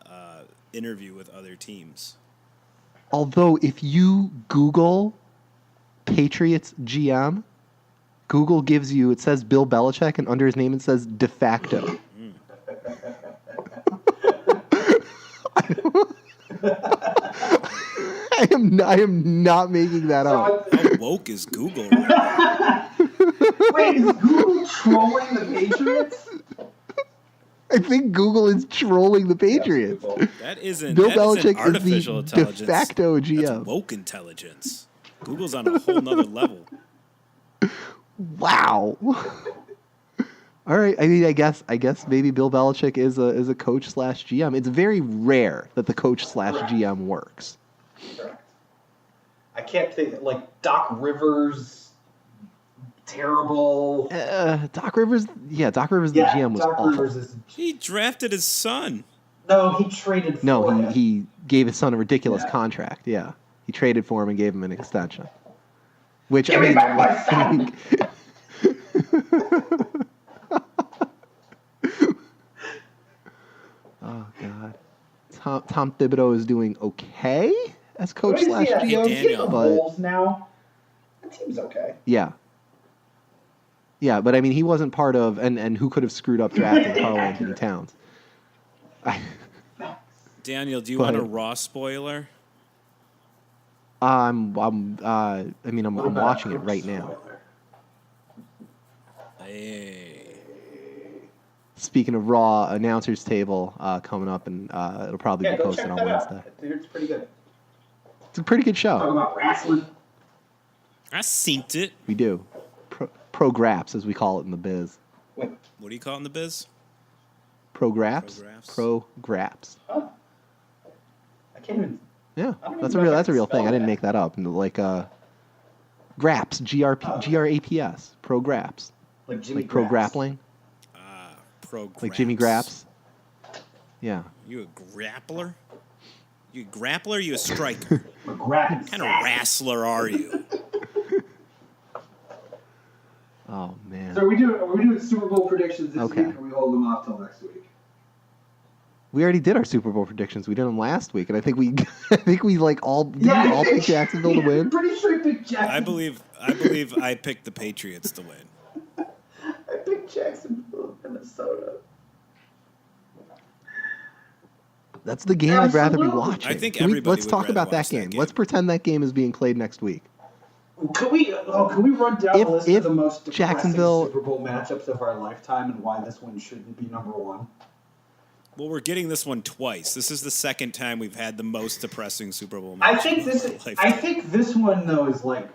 interview with other teams. Although, if you Google Patriots GM, Google gives you, it says Bill Belichick, and under his name it says de facto. I am not making that up. How woke is Google? Wait, is Google trolling the Patriots? I think Google is trolling the Patriots. That isn't Bill that Belichick isn't artificial is the intelligence. de facto GM. That's woke intelligence. Google's on a whole nother level. Wow. All right. I mean, I guess maybe Bill Belichick is a coach / GM. It's very rare that the coach / GM works. Correct. I can't think, like, Doc Rivers, terrible. Doc Rivers, the GM was Doc awful. Rivers is. He drafted his son. No, he traded for No, him. he gave his son a ridiculous Yeah. contract. Yeah, he traded for him and gave him an extension. Which Give me back my son! Oh God, Tom Thibodeau is doing okay as coach / What is he at? GM, He's the but Wolves now. That team's okay. yeah, but I mean, he wasn't part of, and who could have screwed up drafting Karl Anthony Towns? Daniel, do you Go want a ahead. Raw spoiler? I'm watching it right now. Hey. Speaking of Raw, announcers table coming up, and it'll probably Yeah, be go posted check on that Wednesday. out. Dude, it's pretty good. It's a pretty good Talking show. about wrestling. I synced it. We do. Pro graps, as we call it in the biz. Wait, What do you call it in the biz? Pro graps. Prographs. Pro graps. huh? I can't even. Yeah, I don't that's even know if I that's a can real thing. spell I didn't that. make that up. Like graps, GRAPS, pro graps, Like Jimmy like pro Graps. grappling, like Jimmy Graps. Yeah. You a grappler? You a grappler? You a striker? We're grabbing What kind of wrestler are you? Oh man. So are we doing Super Bowl predictions this Okay. week, or are we holding them off till next week? We already did our Super Bowl predictions. We did them last week, and I think we like all did we all pick Jacksonville to I'm win. pretty sure I picked Jacksonville. I believe I picked the Patriots to win. I picked Jacksonville, Minnesota. That's the game I'd rather be Absolutely. watching. I think Let's everybody would talk rather about that watch that game. game. Let's pretend that game is being played next week. Can we run down If- the list if of the most depressing Jacksonville- Super Bowl matchups of our lifetime and why this one shouldn't be number one? Well, we're getting this one twice. This is the second time we've had the most depressing Super Bowl match. I think this one though is like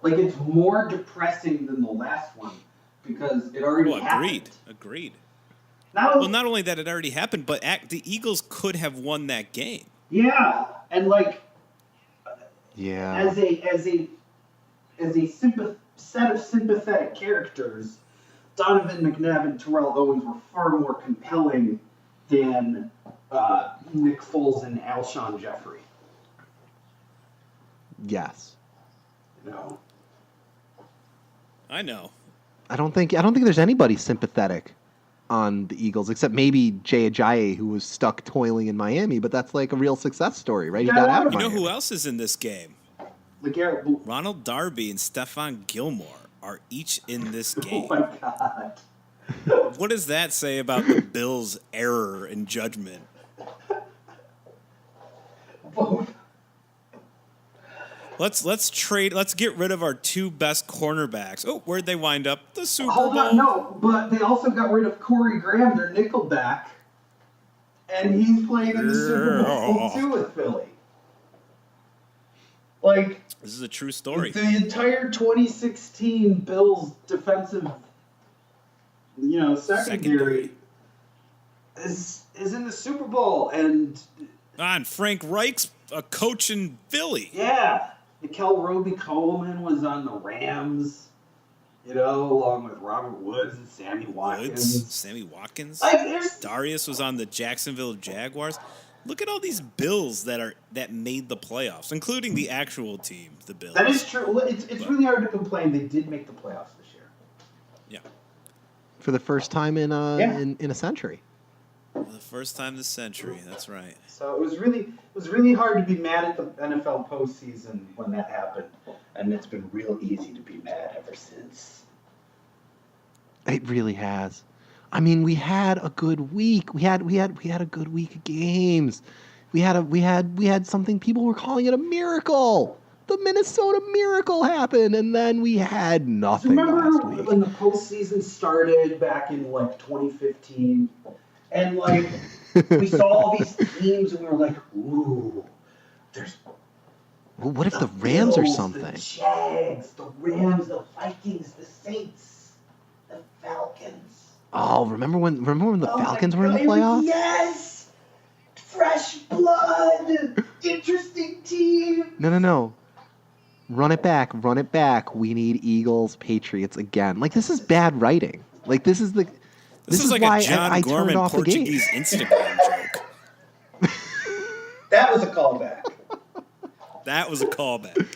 it's more depressing than the last one because it already Oh, happened. agreed. Not Not only that it already happened, but the Eagles could have won that game. yeah, and Yeah. as a set of sympathetic characters, Donovan McNabb and Terrell Owens were far more compelling than Nick Foles and Alshon Jeffrey. Yes. You know, I know. I don't think there's anybody sympathetic on the Eagles except maybe Jay Ajayi, who was stuck toiling in Miami, but that's like a real success story, right? He Yeah, got out of You know Miami. who else is in this game? LeGarrette. Ronald Darby and Stephon Gilmore are each in this Oh game. my God. What does that say about the Bills' error in judgment? Both. Let's trade. Let's get rid of our two best cornerbacks. Oh, where'd they wind up? The Super Hold Bowl. on, no, but they also got rid of Corey Graham, their nickelback, and he's playing in the Super Bowl too with Philly. Like, This is a true story. the entire 2016 Bills defensive, secondary is in the Super Bowl, and And Frank Reich's a coach in Philly. yeah, Mikel Roby Coleman was on the Rams. You know, along with Robert Woods and Sammy Watkins. Sammy Watkins. There's Darius was on the Jacksonville Jaguars. Look at all these Bills that made the playoffs, including the actual team, the Bills. That is true. It's really hard to complain. They did make the playoffs this year. Yeah. For the first time in a century. For the first time this century, that's right. So it was really hard to be mad at the NFL postseason when that happened, and it's been real easy to be mad ever since. It really has. I mean, we had a good week. We had a good week of games. We had something people were calling it a miracle. The Minnesota Miracle happened, and then we had nothing last week. When the postseason started back in like 2015, and like we saw all these teams, and we were like, "Ooh, there's." Well, what if the Bills, Rams or something? The Jags, the Rams, the Vikings, the Saints, the Falcons. Oh, remember when the Falcons were in the playoffs? Yes! Fresh blood! Interesting team! No. Run it back. We need Eagles, Patriots again. Like, this is bad writing. Like, this is like why a John I Gorman turned off Portuguese the game. Instagram joke. That was a callback. That was a callback.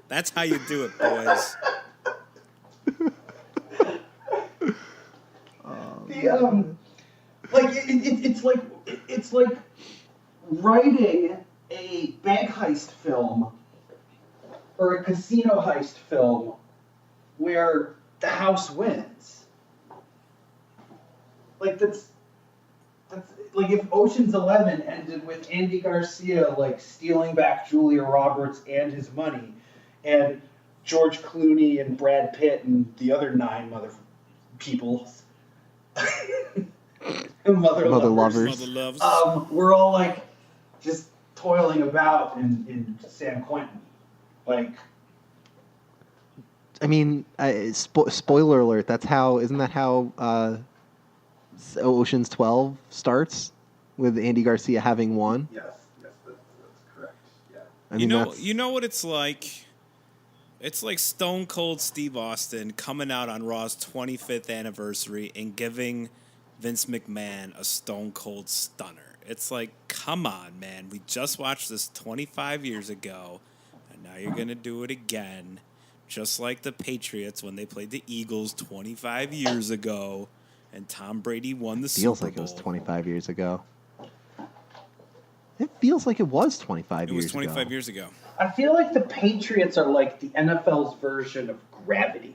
That's how you do it, boys. It's like writing a bank heist film or a casino heist film where the house wins. Like that's like if Ocean's 11 ended with Andy Garcia like stealing back Julia Roberts and his money, and George Clooney and Brad Pitt and the other 9 mother peoples. Mother lovers. We're all like just toiling about in San Quentin. Like, I mean, spoiler alert. Isn't that how Ocean's 12 starts with Andy Garcia having won? yes, that's correct. Yeah. I mean, you know what it's like. It's like Stone Cold Steve Austin coming out on Raw's 25th anniversary and giving Vince McMahon a Stone Cold stunner. It's like, come on, man. We just watched this 25 years ago, and now you're going to do it again. Just like the Patriots when they played the Eagles 25 years ago, and Tom Brady won the Super Bowl. Feels like it was 25 years ago. It feels like it was 25 years ago. It was 25 years ago. I feel like the Patriots are like the NFL's version of Gravity.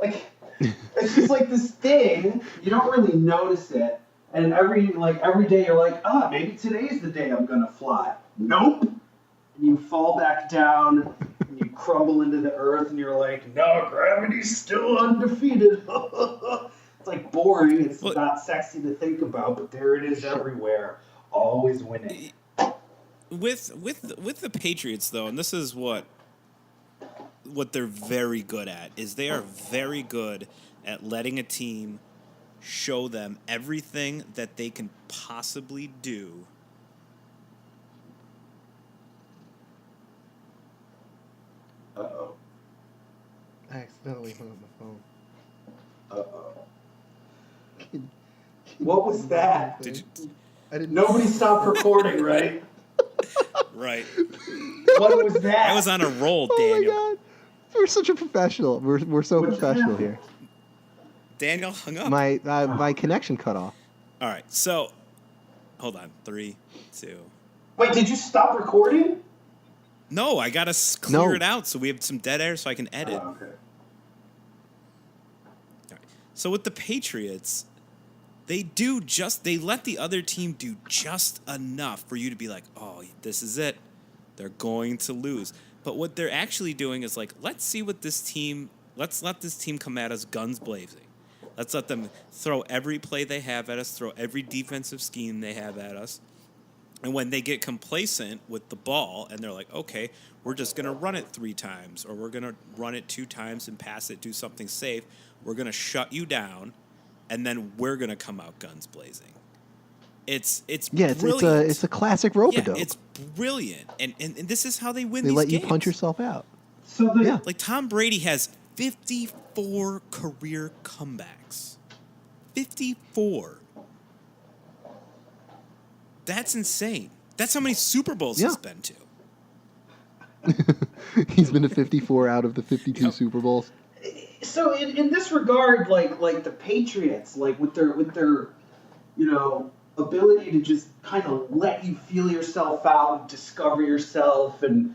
Like, it's just like this thing, you don't really notice it, and every day you're like, maybe today's the day I'm gonna fly. Nope. And you fall back down, and you crumble into the earth, and you're like, no, gravity's still undefeated. It's like boring, it's not sexy to think about, but there it is everywhere, always winning. With the Patriots though, and this is what they're very good at, is they are very good at letting a team show them everything that they can possibly do. Uh-oh. I accidentally hung up my phone. Uh-oh. What was that? Did you? I didn't. Nobody stopped recording, right? Right. What was that? I was on a roll, Oh Daniel. my god, we're such a professional. We're so What's professional that? here. Daniel hung up. My connection cut off. All right, so hold on. 3, 2. Wait, did you stop recording? No, I gotta clear No. it out so we have some dead air so I can edit. Oh, okay. So with the Patriots, they let the other team do just enough for you to be like, oh, this is it. They're going to lose. But what they're actually doing is like, let's let this team come at us guns blazing. Let's let them throw every play they have at us, throw every defensive scheme they have at us. And when they get complacent with the ball and they're like, okay, we're just going to run it 3 times, or we're going to run it 2 times and pass it, do something safe, we're going to shut you down, and then we're going to come out guns blazing. It's brilliant. It's a classic rope-a-dope. Yeah, it's brilliant. And this is how they win They these let games. you punch yourself out. So the Yeah. Like, Tom Brady has 54 career comebacks. 54. That's insane. That's how many Super Bowls he's been to. He's been to 54 out of the 52 Super Bowls. so in this regard, like the Patriots, like with their ability to just kind of let you feel yourself out, discover yourself, and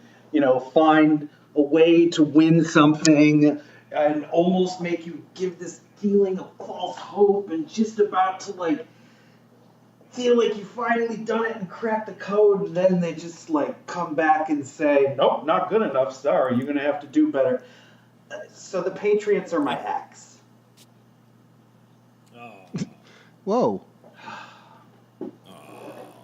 find a way to win something, and almost make you give this feeling of false hope, and just about to like feel like you finally done it and cracked the code, and then they just like come back and say, nope, not good enough, sorry, you're gonna have to do better. So the Patriots are my ex. Whoa.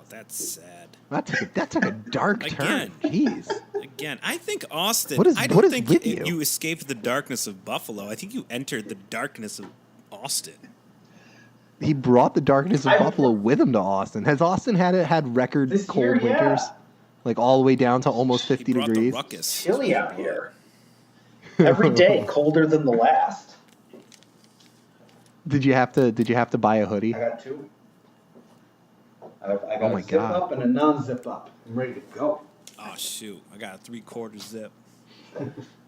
That's sad. That took a dark turn. Jeez. Again, I think Austin. What is think with you? You escaped the darkness of Buffalo. I think you entered the darkness of Austin. He brought the darkness of Buffalo with him to Austin. Has Austin had record This cold year, yeah. winters? Like all the way down to almost 50 He brought degrees? the ruckus. Chilly out here. Every day colder than the last. Did you have to buy a hoodie? I got two. I got Oh my a zip God. up and a non-zip up. I'm ready to go. Oh shoot! I got a 3/4 zip.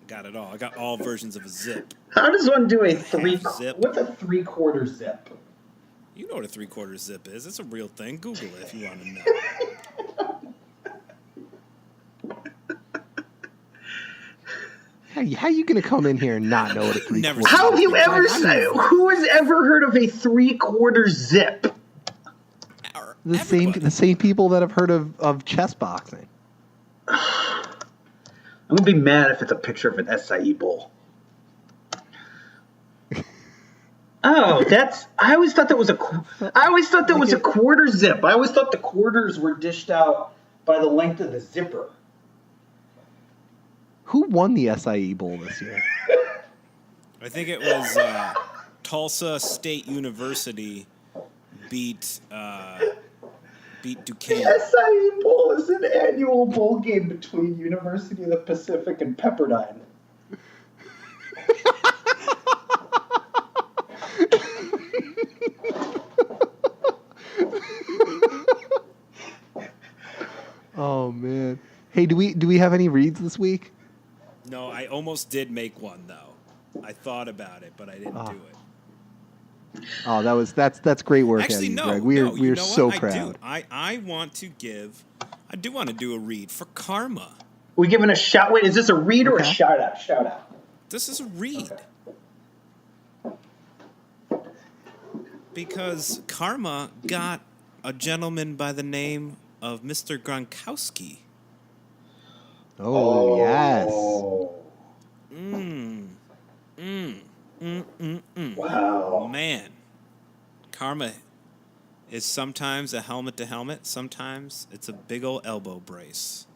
Got it all. I got all versions of a zip. How does one do a zip. What's a 3/4 zip? You know what a 3/4 zip is? It's a real thing. Google it if you want to know. How you gonna come in here and not know what a 3/4? Never How have you Like, ever said? Who has ever heard of a 3/4 zip? The same people that have heard of chess boxing. I'm gonna be mad if it's a picture of an acai bowl. Oh, I always thought that was a quarter zip. I always thought the quarters were dished out by the length of the zipper. Who won the SIE Bowl this year? I think it was Tulsa State University beat Duquesne. The acai bowl is an annual bowl game between University of the Pacific and Pepperdine. Oh man. Hey, do we have any reads this week? No, I almost did make one though. I thought about it, but I didn't do it. Oh, that's great work, Actually, out of you, no, Greg. no, We're you know so what? proud. I do want to do a read for Karma. We giving a shout? Wait, is this a read or a Okay. shout out? Shout out. This is a read. Because Karma got a gentleman by the name of Mr. Gronkowski. Oh, yes. Wow. Man, Karma is sometimes a helmet to helmet, sometimes it's a big old elbow brace.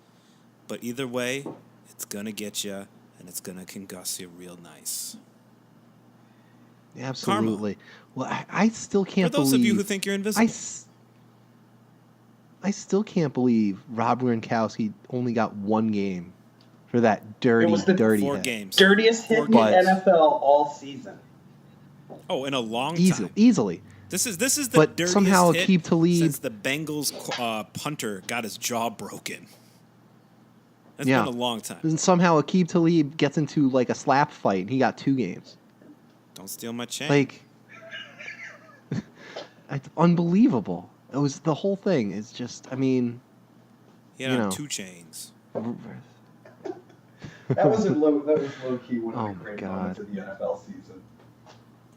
But either way, it's gonna get you, and it's gonna concuss you real nice. Absolutely. Well, I still For can't those believe. of you who think you're invisible, I still can't believe Rob Gronkowski only got one game for that dirty, It was the dirty 4 hit. games. Dirtiest hit in the But- NFL all season. Oh, in a long time. Easily. This is the But dirtiest somehow hit Aqib Talib- since the Bengals punter got his jaw broken. That's Yeah. been a long time. And somehow Aqib Talib gets into like a slap fight and he got 2 games. Don't steal my chain. Like, it's unbelievable. It was the whole thing. It's just, I mean, he you had know. 2 chains. That was low key one Oh of the my great God. moments of the NFL season.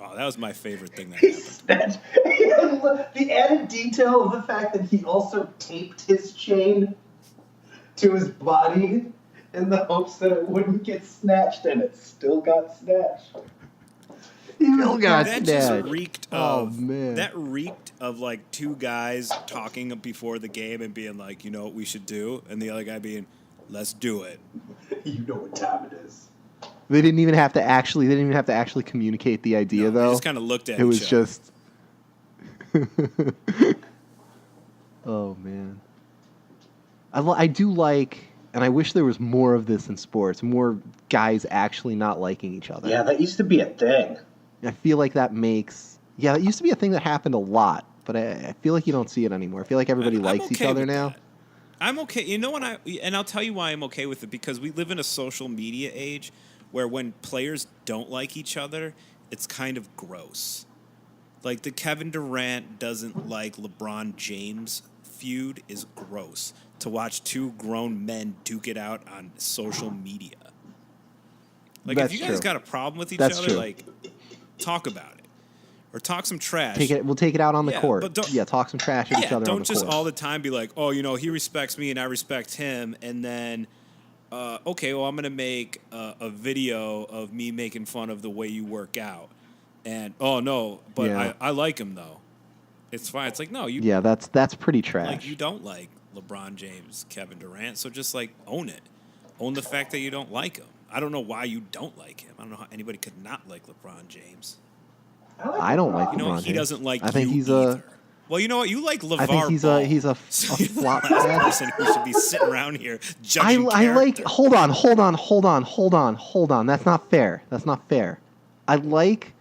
Oh, that was my favorite thing that He happened. snatched, the added detail of the fact that he also taped his chain to his body in the hopes that it wouldn't get snatched, and it still got snatched. Still got That snatched. just reeked of. Oh, man. That reeked of like 2 guys talking before the game and being like, you know what we should do, and the other guy being, let's do it. You know what time it is. They didn't even have to actually communicate the idea, No, though. they just kind of looked at It was each other. just. Oh man. I do like and I wish there was more of this in sports, more guys actually not liking each other. Yeah, that used to be a thing. I feel like that makes... Yeah, it used to be a thing that happened a lot, but I feel like you don't see it anymore. I feel like everybody likes each other now. That. I'm okay. You know what? I'll tell you why I'm okay with it, because we live in a social media age where when players don't like each other, it's kind of gross. Like the Kevin Durant doesn't like LeBron James feud is gross. To watch two grown men duke it out on social media. Like That's if you guys true. got a problem with each That's other, true. like talk about it. Or talk some trash. We'll take it out on the Yeah, court. but don't- Yeah, talk some trash at each other on don't the just court. all the time be like, oh, he respects me and I respect him, and then, okay, well, I'm gonna make a video of me making fun of the way you work out, and oh no, but Yeah. I like him though. It's fine. It's like no, you Yeah, that's pretty trash. like you don't like LeBron James, Kevin Durant, so just like own it, own the fact that you don't like him. I don't know why you don't like him. I don't know how anybody could not like LeBron James. I don't like You know, LeBron he James. doesn't like I think you he's either. Well, you know what? You like LeVar I think he's Ball. a So you're the flop last bag. person who should be sitting around here I judging like. character. Hold on. That's not fair. I like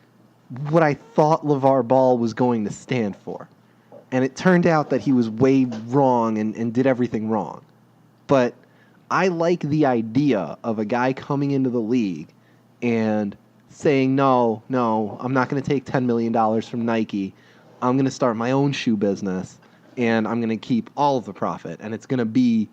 what I thought LeVar Ball was going to stand for, and it turned out that he was way wrong and did everything wrong. But I like the idea of a guy coming into the league and saying, no, I'm not going to take $10 million from Nike. I'm going to start my own shoe business, and I'm going to keep all of the profit, and it's going to be,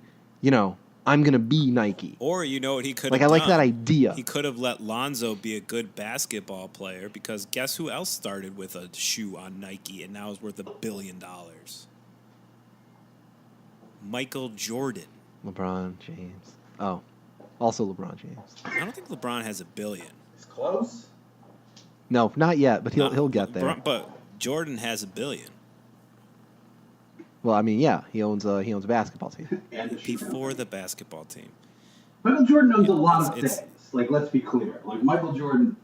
I'm going to be Nike. Or you know what he could have Like, done? I like that idea. He could have let Lonzo be a good basketball player, because guess who else started with a shoe on Nike and now is worth $1 billion? Michael Jordan. LeBron James. Oh, also LeBron James. I don't think LeBron has $1 billion. It's close. No, not yet, but No, he'll get there. But Jordan has $1 billion. Well, I mean, yeah, he owns a basketball team. And Before the basketball team. Michael Jordan owns a lot of it's- things. Like, let's be clear. Like, Michael Jordan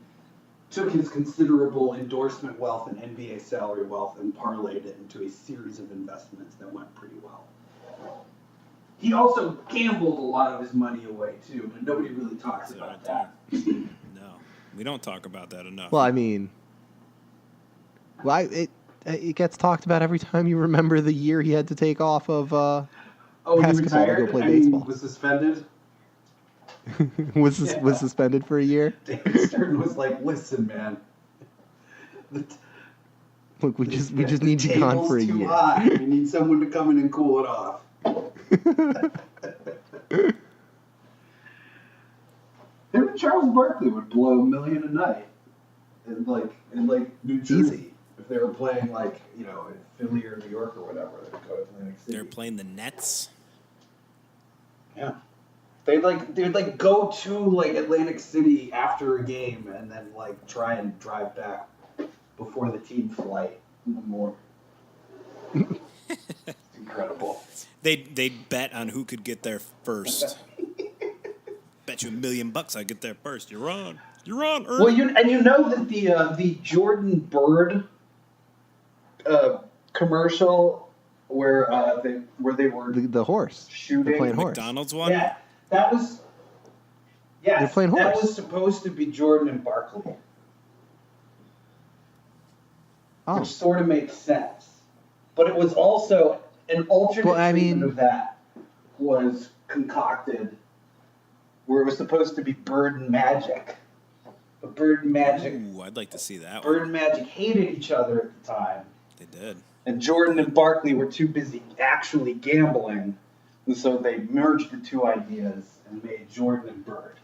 took his considerable endorsement wealth and NBA salary wealth and parlayed it into a series of investments that went pretty well. He also gambled a lot of his money away, too, but nobody really talks about that. No, we don't talk about that enough. Well, I mean, it gets talked about every time you remember the year he had to take off of Oh, he basketball to retired? go play I mean, baseball. was suspended? was suspended for a year. David Stern was like, listen, man. Look, we just need you table's gone for a too year. high. We need someone to come in and cool it off. Him and Charles Barkley would blow $1 million a night in New Jersey. Easy. If they were playing in Philly or New York or whatever, they'd go to Atlantic City. they're playing the Nets. Yeah. They'd go to Atlantic City after a game and then try and drive back before the team flight in the morning. It's incredible. They'd bet on who could get there first. Bet you $1 million I get there first. You're on. Ernie. Well, you know that the Jordan Bird commercial where they were The horse. shooting They're playing horse. McDonald's one. Yeah, that was. Yes, They're playing that horse. was supposed to be Jordan and Barkley, Oh, which sort of makes sense. But it was also an alternate Well, I treatment mean- of that was concocted, where it was supposed to be Bird and Magic. But Bird and Magic, Ooh, I'd like to see that Bird one. and Magic hated each other at the time. They did. And Jordan and Barkley were too busy actually gambling, and so they merged the two ideas and made Jordan and Bird.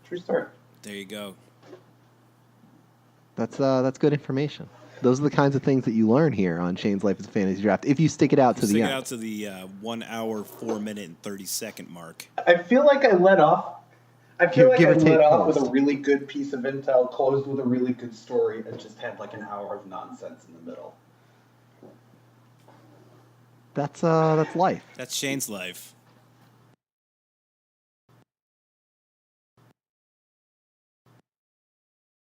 True story. There you go. that's good information. Those are the kinds of things that you learn here on Shane's Life as a Fantasy Draft. If you stick it out to Stick the it end. out to the 1 hour, 4 minute, and 30-second mark. I feel like I let off. I feel like Give I or take let off with a post. really good piece of intel, closed with a really good story, and just had an hour of nonsense in the middle. That's life. That's Shane's life.